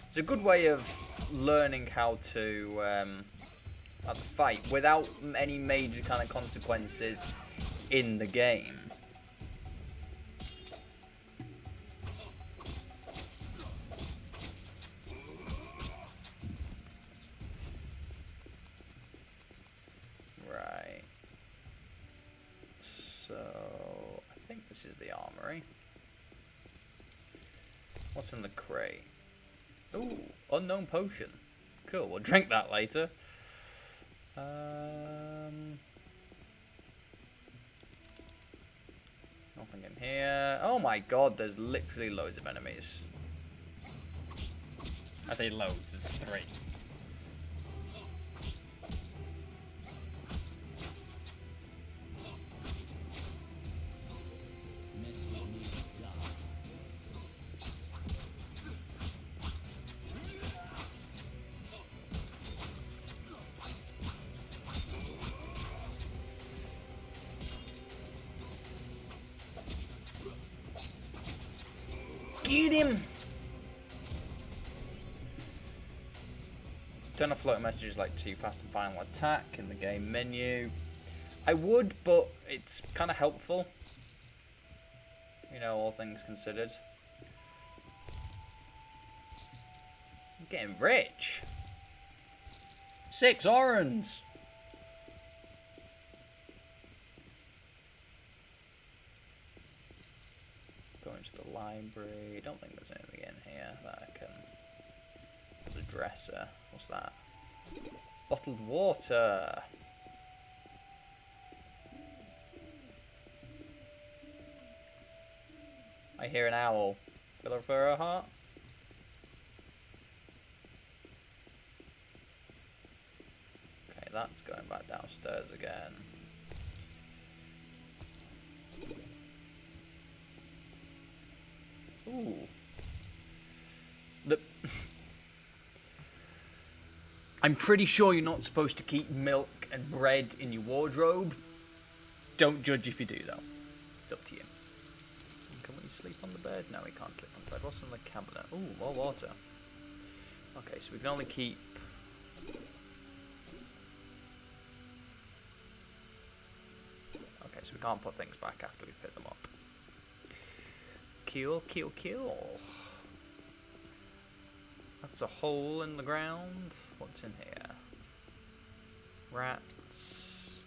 It's a good way of learning how to fight without any major kind of consequences in the game. Right. So I think this is the armory. What's in the crate? Ooh, unknown potion. Cool, we'll drink that later. Nothing in here. Oh my god, there's literally loads of enemies. I say loads, it's 3. Get him! Turn off floating messages like Too Fast and Final Attack in the game menu. I would, but it's kind of helpful. You know, all things considered. I'm getting rich. 6 orange. Going to the library. Don't think there's anything in here that I can. There's a dresser. What's that? Bottled water. I hear an owl. Fill up her heart. Okay, that's going back downstairs again. Ooh. I'm pretty sure you're not supposed to keep milk and bread in your wardrobe. Don't judge if you do, though. It's up to you. Can we sleep on the bed? No, we can't sleep on the bed. What's in the cabinet? Ooh, more water. Okay, so we can only keep... Okay, so we can't put things back after we pick them up. Cool, cool, cool. That's a hole in the ground. What's in here? Rats.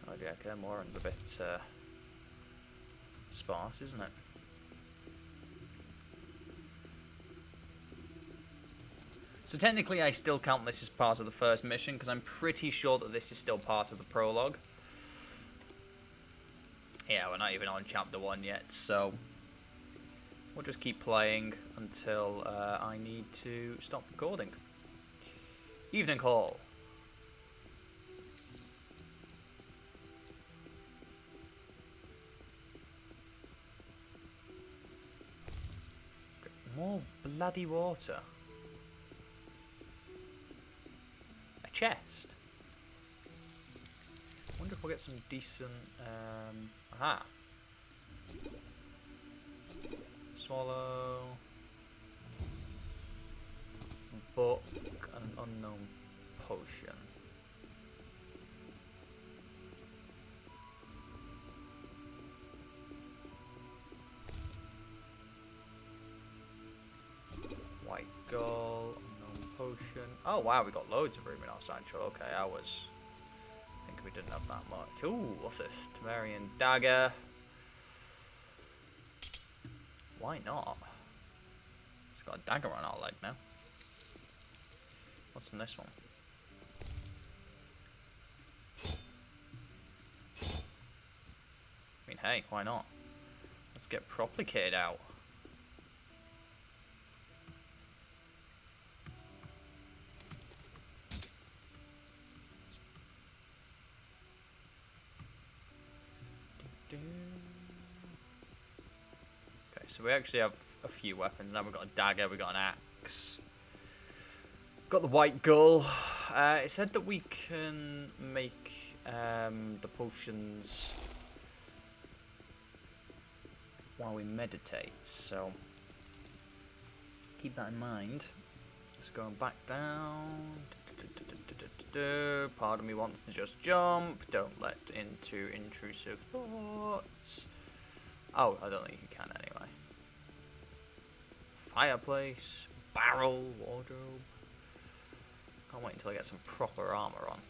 Oh yeah, okay, Moran's a bit sparse, isn't it? So technically I still count this as part of the first mission, because I'm pretty sure that this is still part of the prologue. Yeah, we're not even on chapter 1 yet, so we'll just keep playing until I need to stop recording. Evening Hall. More bloody water. A chest. I wonder if we'll get some decent... aha. Swallow. Book. An unknown potion. White gull. Unknown potion. Oh wow, we got loads of room in our satchel. Okay, I think we didn't have that much. Ooh, what's this? Temerian dagger. Why not? It's got a dagger on our leg now. What's in this one? I mean, hey, why not? Let's get properly kitted out. Okay, so we actually have a few weapons now. We've got a dagger, we've got an axe. Got the white gull. It said that we can make the potions while we meditate, so keep that in mind. Just going back down. Part of me wants to just jump. Don't let into intrusive thoughts. Oh, I don't think you can anyway. Fireplace, barrel, wardrobe. Can't wait until I get some proper armor on.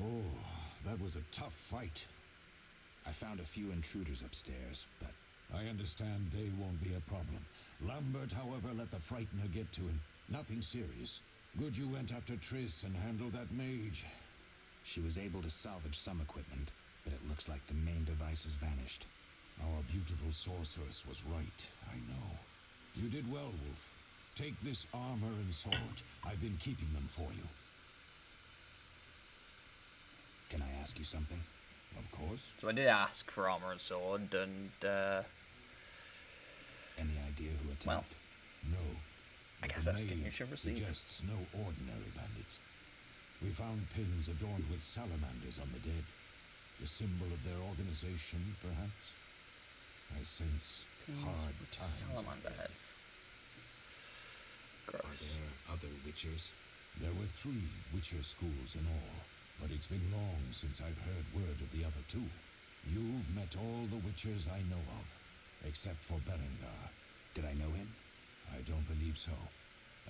Oh, that was a tough fight. I found a few intruders upstairs, but I understand they won't be a problem. Lambert, however, let the Frightener get to him. Nothing serious. Good you went after Triss and handled that mage. she was able to salvage some equipment, but it looks like the main device has vanished. Our beautiful sorceress was right, I know. You did well, Wolf. Take this armor and sword. I've been keeping them for you. Can I ask you something? Of course. So I did ask for armor and sword, and Any idea who attacked? Well, No. I but guess the that's the thing you mage should receive. suggests no ordinary bandits. We found pins adorned with salamanders on the dead. The symbol of their organization, perhaps? I sense hard with times salamander ahead. heads. Are Gross. there other Witchers? There were 3 Witcher schools in all, but it's been long since I've heard word of the other 2. You've met all the Witchers I know of, except for Berengar. Did I know him? I don't believe so.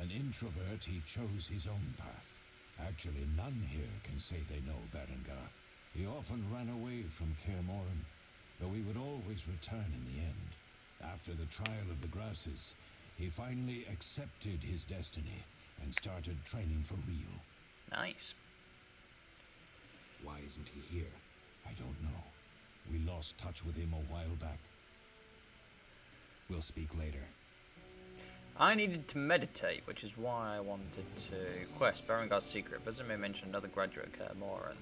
An introvert, he chose his own path. Actually, none here can say they know Berengar. He often ran away from Kaer Morhen, though he would always return in the end. After the trial of the grasses, he finally accepted his destiny and started training for real. Nice. Why isn't he here? I don't know. We lost touch with him a while back. We'll speak later. I needed to meditate, which is why I wanted to quest Berengar's secret. Vesemir mentioned another graduate at Kaer Morhen.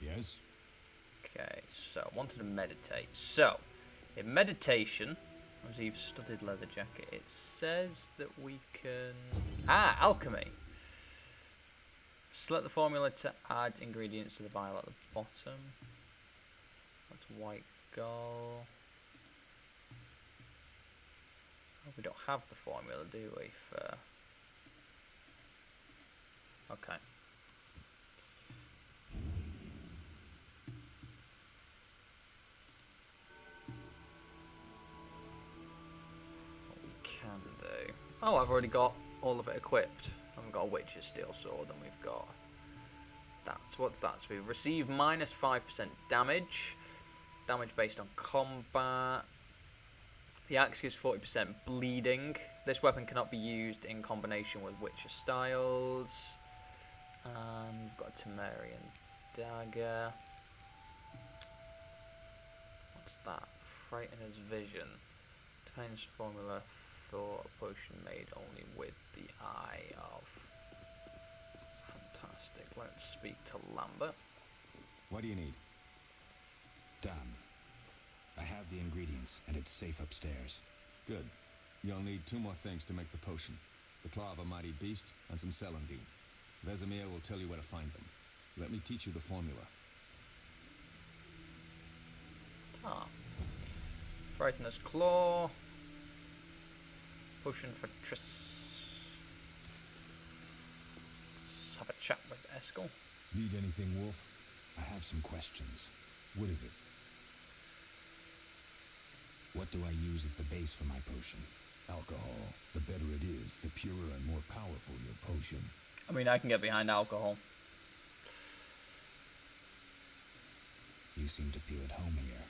Yes? Okay, so I wanted to meditate. So, in meditation, as you've studied leather jacket, it says that we can... alchemy. Select the formula to add ingredients to the vial at the bottom. That's white gall. Oh, we don't have the formula, do we? For... Okay. What we can do... Oh, I've already got all of it equipped. I've got a Witcher's Steel Sword, and we've got... What's that? So we receive minus 5% damage. Damage based on combat. The axe gives 40% bleeding. This weapon cannot be used in combination with Witcher styles. And we've got a Temerian dagger. What's that? Frightener's Vision. Contains formula for a potion made only with the eye of. Fantastic. Let's speak to Lambert. What do you need? Done. I have the ingredients, and it's safe upstairs. Good. You'll need 2 more things to make the potion. The claw of a mighty beast and some celandine. Vesemir will tell you where to find them. Let me teach you the formula. Frightener's Claw. Potion for Triss. Let's have a chat with Eskel. Need anything, Wolf? I have some questions. What is it? What do I use as the base for my potion? Alcohol. The better it is, the purer and more powerful your potion. I mean, I can get behind alcohol. You seem to feel at home here.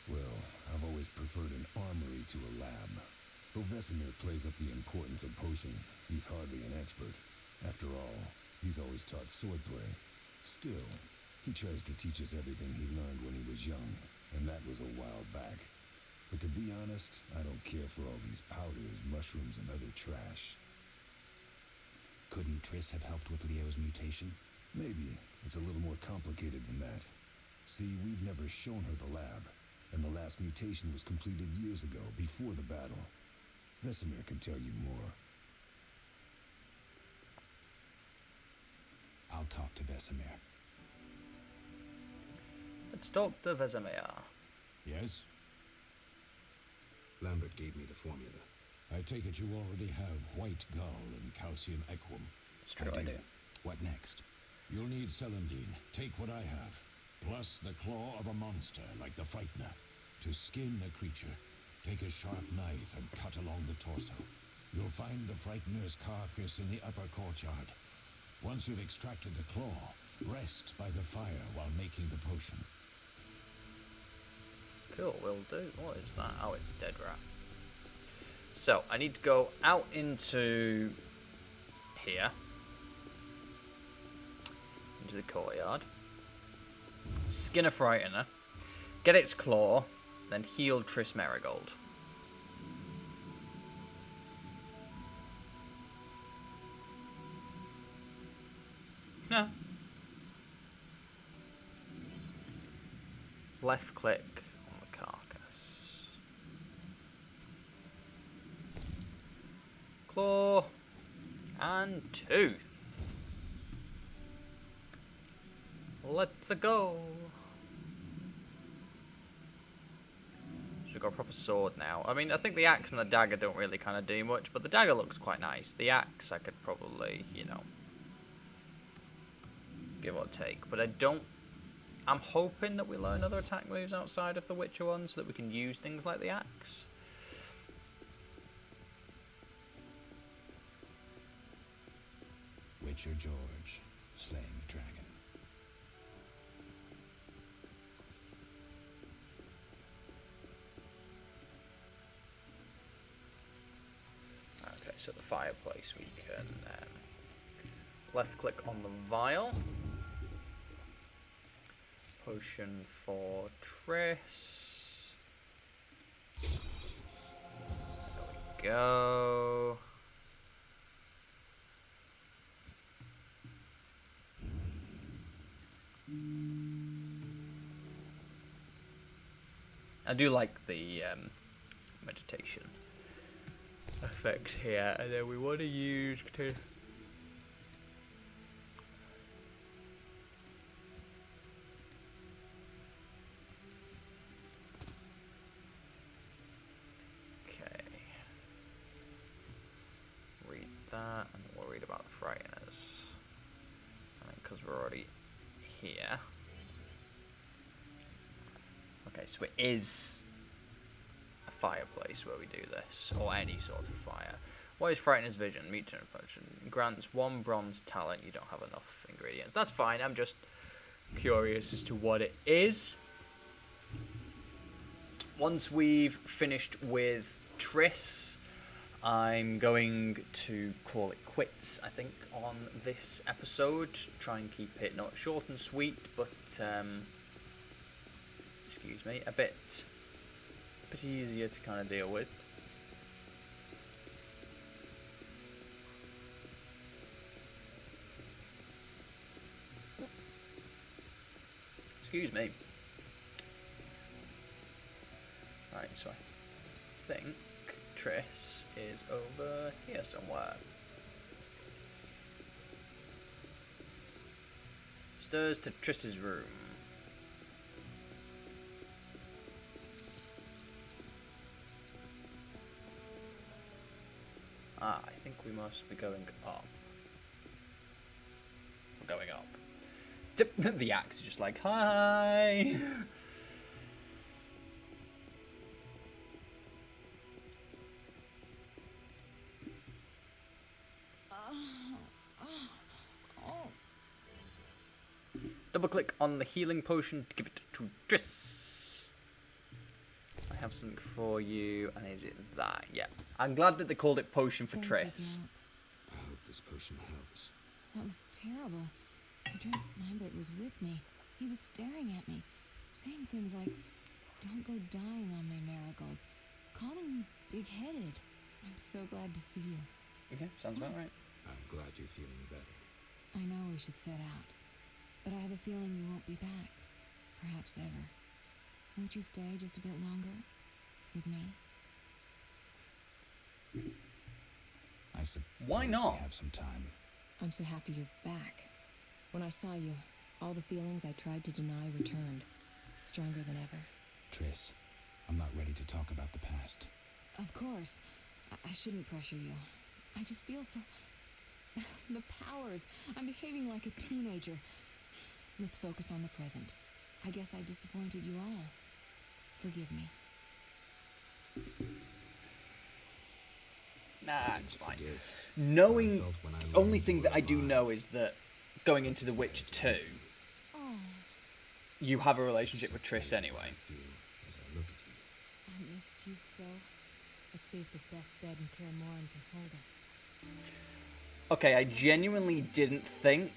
Well, I've always preferred an armory to a lab. Though Vesemir plays up the importance of potions, he's hardly an expert. After all, he's always taught swordplay. Still, he tries to teach us everything he learned when he was young, and that was a while back. But to be honest, I don't care for all these powders, mushrooms, and other trash. Couldn't Triss have helped with Leo's mutation? Maybe. It's a little more complicated than that. See, we've never shown her the lab, and the last mutation was completed years ago, before the battle. Vesemir can tell you more. I'll talk to Vesemir. Let's talk to Vesemir. Yes? Lambert gave me the formula. I take it you already have white gall and calcium equum. It's true, I do. What next? You'll need celandine. Take what I have. Plus the claw of a monster, like the Frightener. To skin a creature, take a sharp knife and cut along the torso. You'll find the Frightener's carcass in the upper courtyard. Once you've extracted the claw, rest by the fire while making the potion. Cool, will do. What is that? Oh, it's a dead rat. So, I need to go out into here. Into the courtyard. Skin a Frightener. Get its claw. Then heal Triss Merigold. No. Left click on the carcass. Claw. And tooth. Let's go. So we've got a proper sword now. I mean, I think the axe and the dagger don't really kind of do much, but the dagger looks quite nice. The axe I could probably, you know, give or take. But I don't... I'm hoping that we learn other attack moves outside of the Witcher one so that we can use things like the axe. Witcher George, slaying the dragon. Okay, so the fireplace, we can left click on the vial. Potion for Triss. There we go. I do like the meditation effects here, and then we want to use to read that, and we'll read about the frighteners. I think because we're already here. Okay, so it is a fireplace where we do this, or any sort of fire. What is Frightener's Vision? Meat Turn Potion. Grants 1 bronze talent. You don't have enough ingredients. That's fine, I'm just curious as to what it is. Once we've finished with Triss, I'm going to call it quits, I think, on this episode. Try and keep it not short and sweet, but excuse me, a bit easier to kind of deal with. Excuse me. Right, so I think Triss is over here somewhere. Stairs to Triss's room. Ah, I think we must be going up. We're going up. The axe is just like, hi! Double click on the healing potion to give it to Triss. I have something for you, and is it that? Yeah. I'm glad that they called it potion for Triss. I hope this potion helps. That was terrible. I dreamt Lambert was with me. He was staring at me, saying things like, "Don't go dying on me, Marigold," calling me big-headed. I'm so glad to see you. Okay, sounds about right. I'm glad you're feeling better. I know we should set out, but I have a feeling we won't be back. Perhaps ever. Won't you stay just a bit longer? With me? I suppose Why not? we have some time. I'm so happy you're back. When I saw you, all the feelings I tried to deny returned, stronger than ever. Triss, I'm not ready to talk about the past. Of course. I shouldn't pressure you. I just feel so... The powers. I'm behaving like a teenager. Let's focus on the present. I guess I disappointed you all. Forgive me. Nah, it's fine. Forgive. Knowing, I felt when I the only learned thing you that were I do alive. know is that going into The Witcher 2, Oh, you have a relationship with Triss anyway. I feel as I look at you. I missed you so. Let's see if the best bed in Kaer Morhen can hold us. Okay, I genuinely didn't think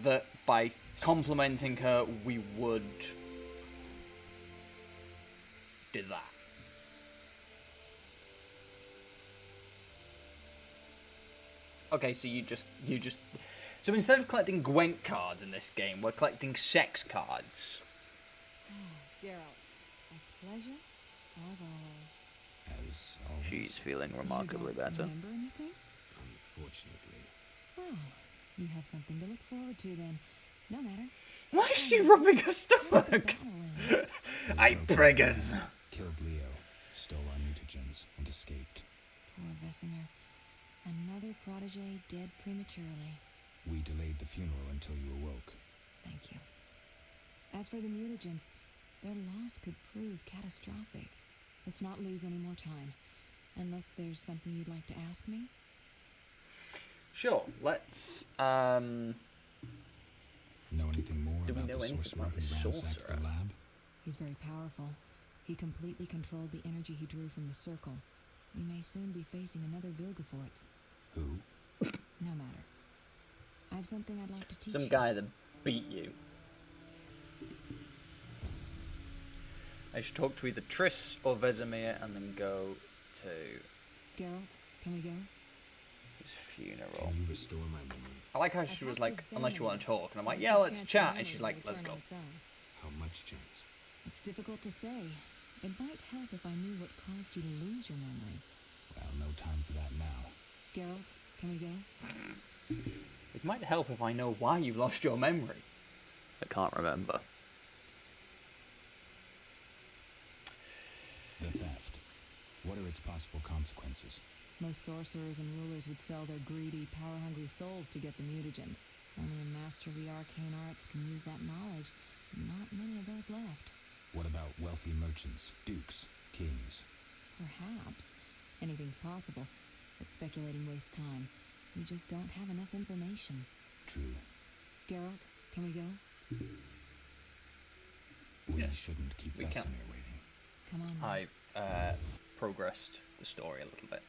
that by complimenting her, we would do that. Okay, so you just... So instead of collecting Gwent cards in this game, we're collecting sex cards. Geralt, a pleasure, as always. As always. She's feeling You remarkably don't better. remember anything? Unfortunately. Well, you have something to look forward to then. No matter. Why is she rubbing her How's the stomach? battle end? I preggers. Killed Leo, stole our mutagens, and escaped. Poor Vesemir. Another protege dead prematurely. We delayed the funeral until you awoke. Thank you. As for the mutagens, their loss could prove catastrophic. Let's not lose any more time. Unless there's something you'd like to ask me? Sure, let's, Know anything more Do we about know the anything sorcerer about who this ransacked sorcerer? the lab? He's very powerful. He completely controlled the energy he drew from the circle. We may soon be facing another Vilgefortz. Who? No matter. I have something I'd like to teach some you. guy that beat you. I should talk to either Triss or Vesemir and then go to Geralt, can we go? his funeral. Can you restore my memory? I like how I'd she was have to like, examine unless you want it. to talk. And I'm like, There's yeah, a let's chance chat. the And she's memory like, will let's return go. on its own. How much chance? It's difficult to say. It might help if I knew what caused you to lose your memory. Well, no time for that now. Geralt, can we go? It might help if I know why you lost your memory. I can't remember. The theft. What are its possible consequences? Most sorcerers and rulers would sell their greedy, power-hungry souls to get the mutagens. Only a master of the arcane arts can use that knowledge. Not many of those left. What about wealthy merchants, dukes, kings? Perhaps. Anything's possible. But speculating wastes time. We just don't have enough information. True. Geralt, can we go? We Yes, shouldn't keep we can. Vesemir waiting. Come on. then. I've progressed the story a little bit.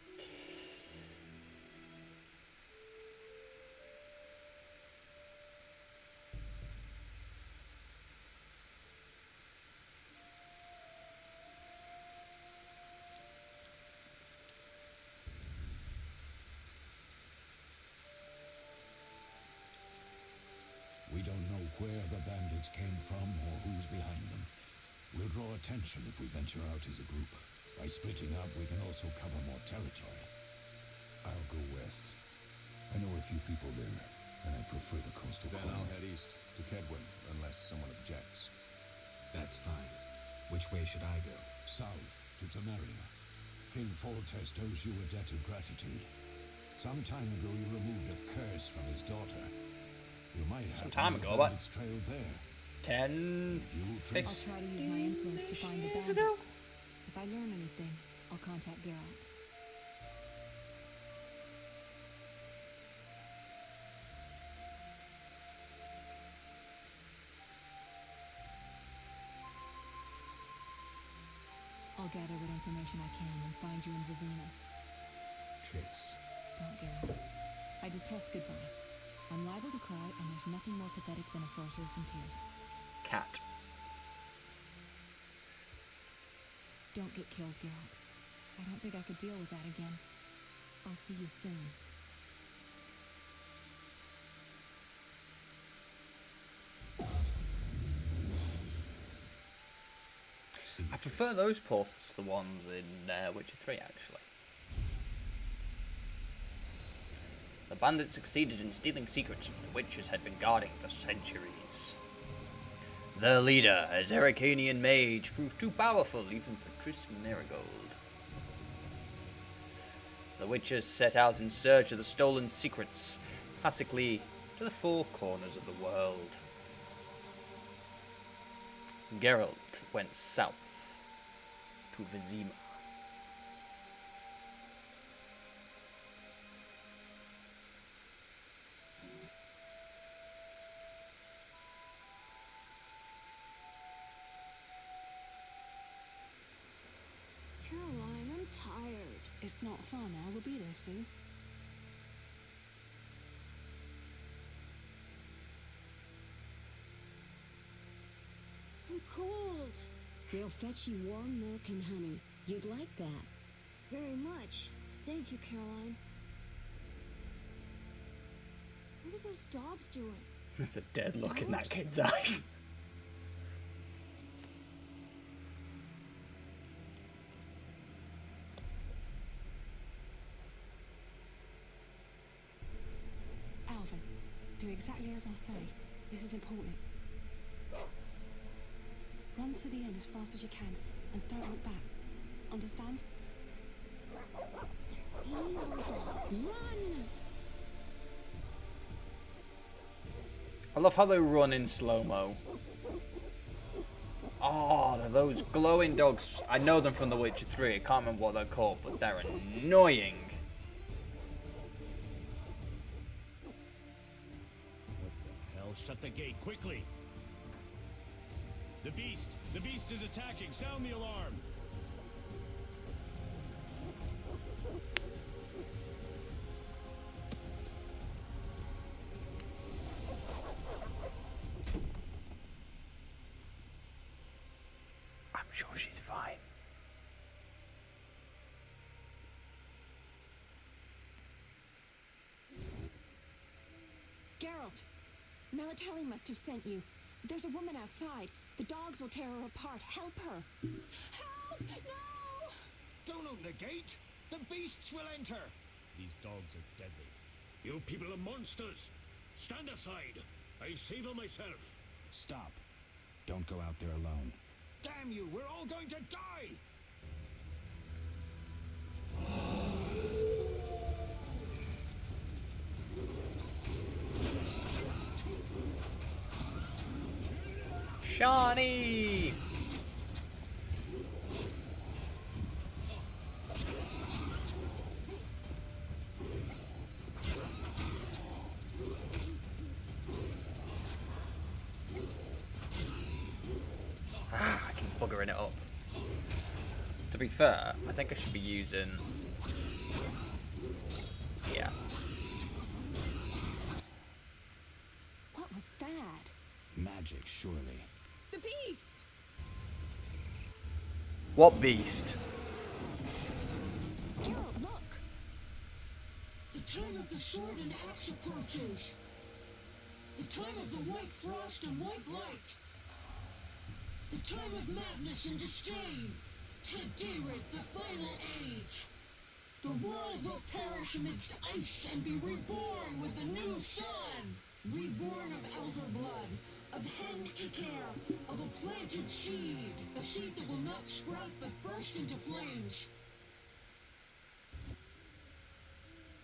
We don't know where the bandits came from or who's behind them. We'll draw attention if we venture out as a group. By splitting up, we can also cover more territory. I'll go west. I know a few people there, and I prefer the coastal Then I'll climate. head east to Kedwin, unless someone objects. That's fine. Which way should I go? South to Temeria. King Foltest owes you a debt of gratitude. Some time ago, you removed a curse from his daughter. You might have Some time the ago, what? bandits trailed there. 10, You, I'll Triss, try to use my influence to find the years bandits. ago. If I learn anything, I'll contact Geralt. I'll gather what information I can and find you in Vizima. Triss. Don't, Geralt. I detest goodbyes. I'm liable to cry, and there's nothing more pathetic than a sorceress in tears. Cat. Don't get killed, Geralt. I don't think I could deal with that again. I'll see you soon. See I you, prefer Triss. those portals to the ones in Witcher 3, actually. The bandits succeeded in stealing secrets which the Witchers had been guarding for centuries. Their leader, a Zerrikanian mage, proved too powerful even for Triss Merigold. The Witchers set out in search of the stolen secrets, classically to the four corners of the world. Geralt went south to Vizima. It's not far now. We'll be there soon. I'm cold. We'll fetch you warm milk and honey. You'd like that. Very much. Thank you, Caroline. What are those dogs doing? There's a dead look in that kid's eyes. Alvin, do exactly as I say. This is important. Run to the end as fast as you can, and don't look back. Understand? Evil dogs. Run! I love how they run in slow-mo. Oh, they're those glowing dogs. I know them from The Witcher 3. I can't remember what they're called, but they're annoying. What the hell? Shut the gate, quickly! The beast! The beast is attacking! Sound the alarm! I'm sure she's fine. Geralt, Melatelli must have sent you. There's a woman outside. The dogs will tear her apart. Help her. Help! No! Don't open the gate! The beasts will enter! These dogs are deadly. You people are monsters! Stand aside! I save her myself! Stop. Don't go out there alone. Damn you! We're all going to die! Shawnee! I keep buggering it up. To be fair, I think I should be using... Yeah. What was that? Magic, surely. The beast! What beast? Geralt, look! The time of the sword and axe approaches. The time of the white frost and white light. The time of madness and disdain. Tedirit, the final age. The world will perish amidst ice and be reborn with the new sun. Reborn of elder blood, of hen Icair, of a planted seed. A seed that will not sprout but burst into flames.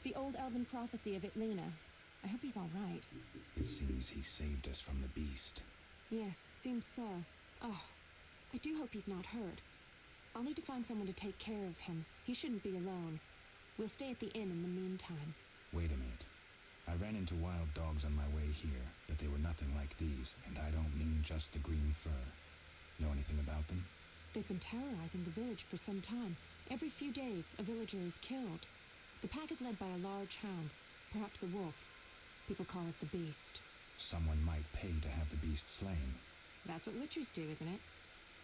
The old elven prophecy of Itlena. I hope he's all right. It seems he saved us from the beast. Yes, seems so. Oh, I do hope he's not hurt. I'll need to find someone to take care of him. He shouldn't be alone. We'll stay at the inn in the meantime. Wait a minute. I ran into wild dogs on my way here, but they were nothing like these, and I don't mean just the green fur. Know anything about them? They've been terrorizing the village for some time. Every few days, a villager is killed. The pack is led by a large hound, perhaps a wolf. People call it the beast. Someone might pay to have the beast slain. That's what witchers do, isn't it?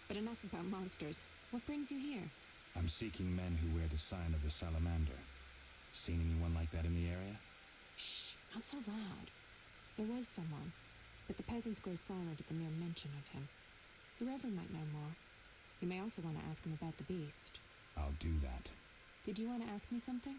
But enough about monsters. What brings you here? I'm seeking men who wear the sign of the salamander. Seen anyone like that in the area? Shh, not so loud. There was someone, but the peasants grow silent at the mere mention of him. The Reverend might know more. You may also want to ask him about the beast. I'll do that. Did you want to ask me something?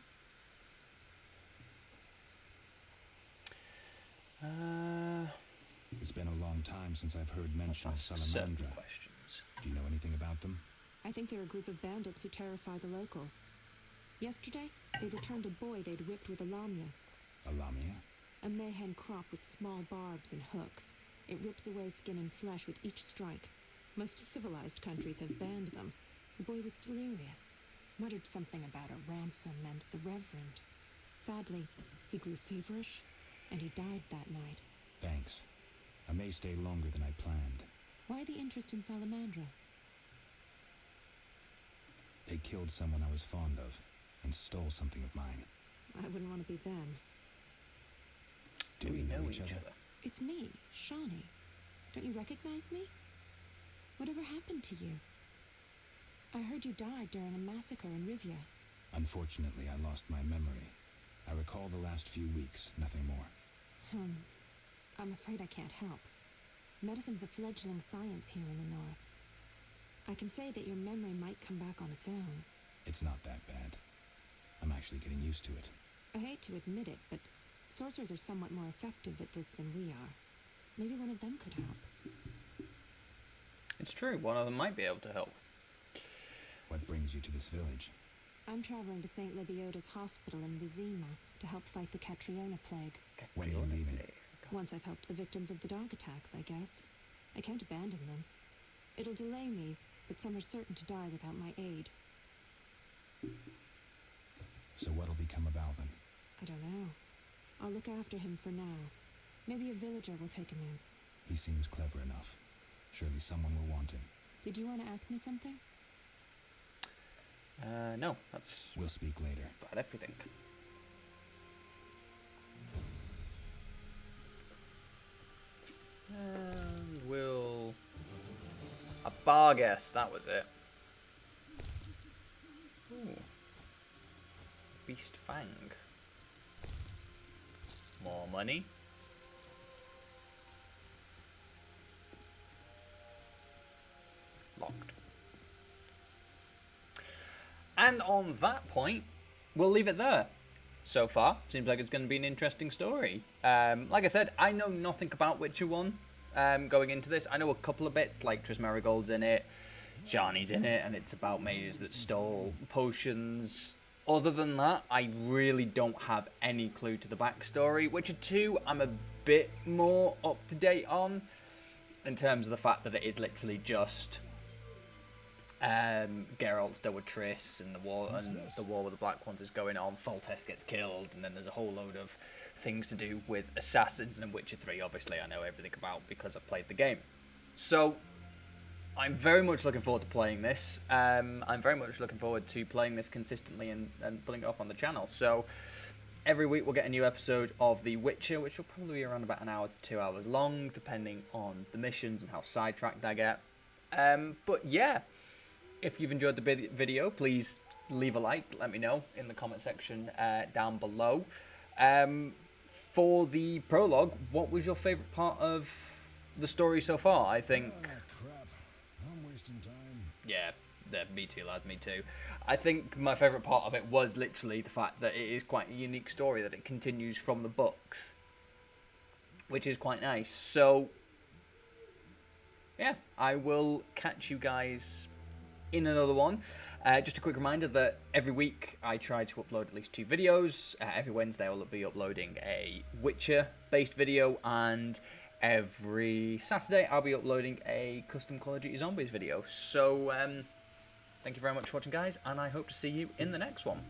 It's been a long time since I've heard mention of Salamandra. Questions. Do you know anything about them? I think they're a group of bandits who terrify the locals. Yesterday, they returned a boy they'd whipped with a lamia. A lamia? A mayhen crop with small barbs and hooks. It rips away skin and flesh with each strike. Most civilized countries have banned them. The boy was delirious. Muttered something about a ransom and the Reverend. Sadly, he grew feverish, and he died that night. Thanks. I may stay longer than I planned. Why the interest in Salamandra? They killed someone I was fond of. and stole something of mine. I wouldn't want to be them. Do we know each other? It's me, Shawnee. Don't you recognize me? Whatever happened to you? I heard you died during a massacre in Rivia. Unfortunately, I lost my memory. I recall the last few weeks, nothing more. I'm afraid I can't help. Medicine's a fledgling science here in the north. I can say that your memory might come back on its own. It's not that bad. I'm actually getting used to it. I hate to admit it, but sorcerers are somewhat more effective at this than we are. Maybe one of them could help. It's true, one of them might be able to help. What brings you to this village? I'm traveling to St. Libioda's hospital in Vizima to help fight the Catriona plague. When are you leaving? Once I've helped the victims of the dog attacks, I guess. I can't abandon them. It'll delay me, but some are certain to die without my aid. So what'll become of Alvin? I don't know. I'll look after him for now. Maybe a villager will take him in. He seems clever enough. Surely someone will want him. Did you want to ask me something? No, that's We'll speak later. about everything. We'll... A bar guess, that was it. Ooh. Beast Fang. More money. Locked. And on that point, we'll leave it there. So far, seems like it's going to be an interesting story. Like I said, I know nothing about Witcher 1 going into this. I know a couple of bits, like Triss Merigold's in it, Shani's in it, and it's about mages that stole potions. Other than that, I really don't have any clue to the backstory. Witcher 2, I'm a bit more up to date on, in terms of the fact that it is literally just Geralt still with Triss, and the war with the Black Ones is going on. Foltest gets killed, and then there's a whole load of things to do with assassins. And Witcher 3, obviously, I know everything about because I've played the game. So I'm very much looking forward to playing this. I'm very much looking forward to playing this consistently and putting it up on the channel. So every week we'll get a new episode of The Witcher, which will probably be around about an hour to 2 hours long, depending on the missions and how sidetracked I get. But yeah, if you've enjoyed the video, please leave a like. Let me know in the comment section down below. For the prologue, what was your favourite part of the story so far? I think... Crap. I'm wasting time. Yeah, me too, lad, me too. I think my favourite part of it was literally the fact that it is quite a unique story, that it continues from the books, which is quite nice. So, yeah, I will catch you guys in another one. Just a quick reminder that every week I try to upload at least 2 videos. Every Wednesday I will be uploading a Witcher-based video, and every Saturday I'll be uploading a custom Call of Duty Zombies video. So, thank you very much for watching, guys, and I hope to see you in the next one.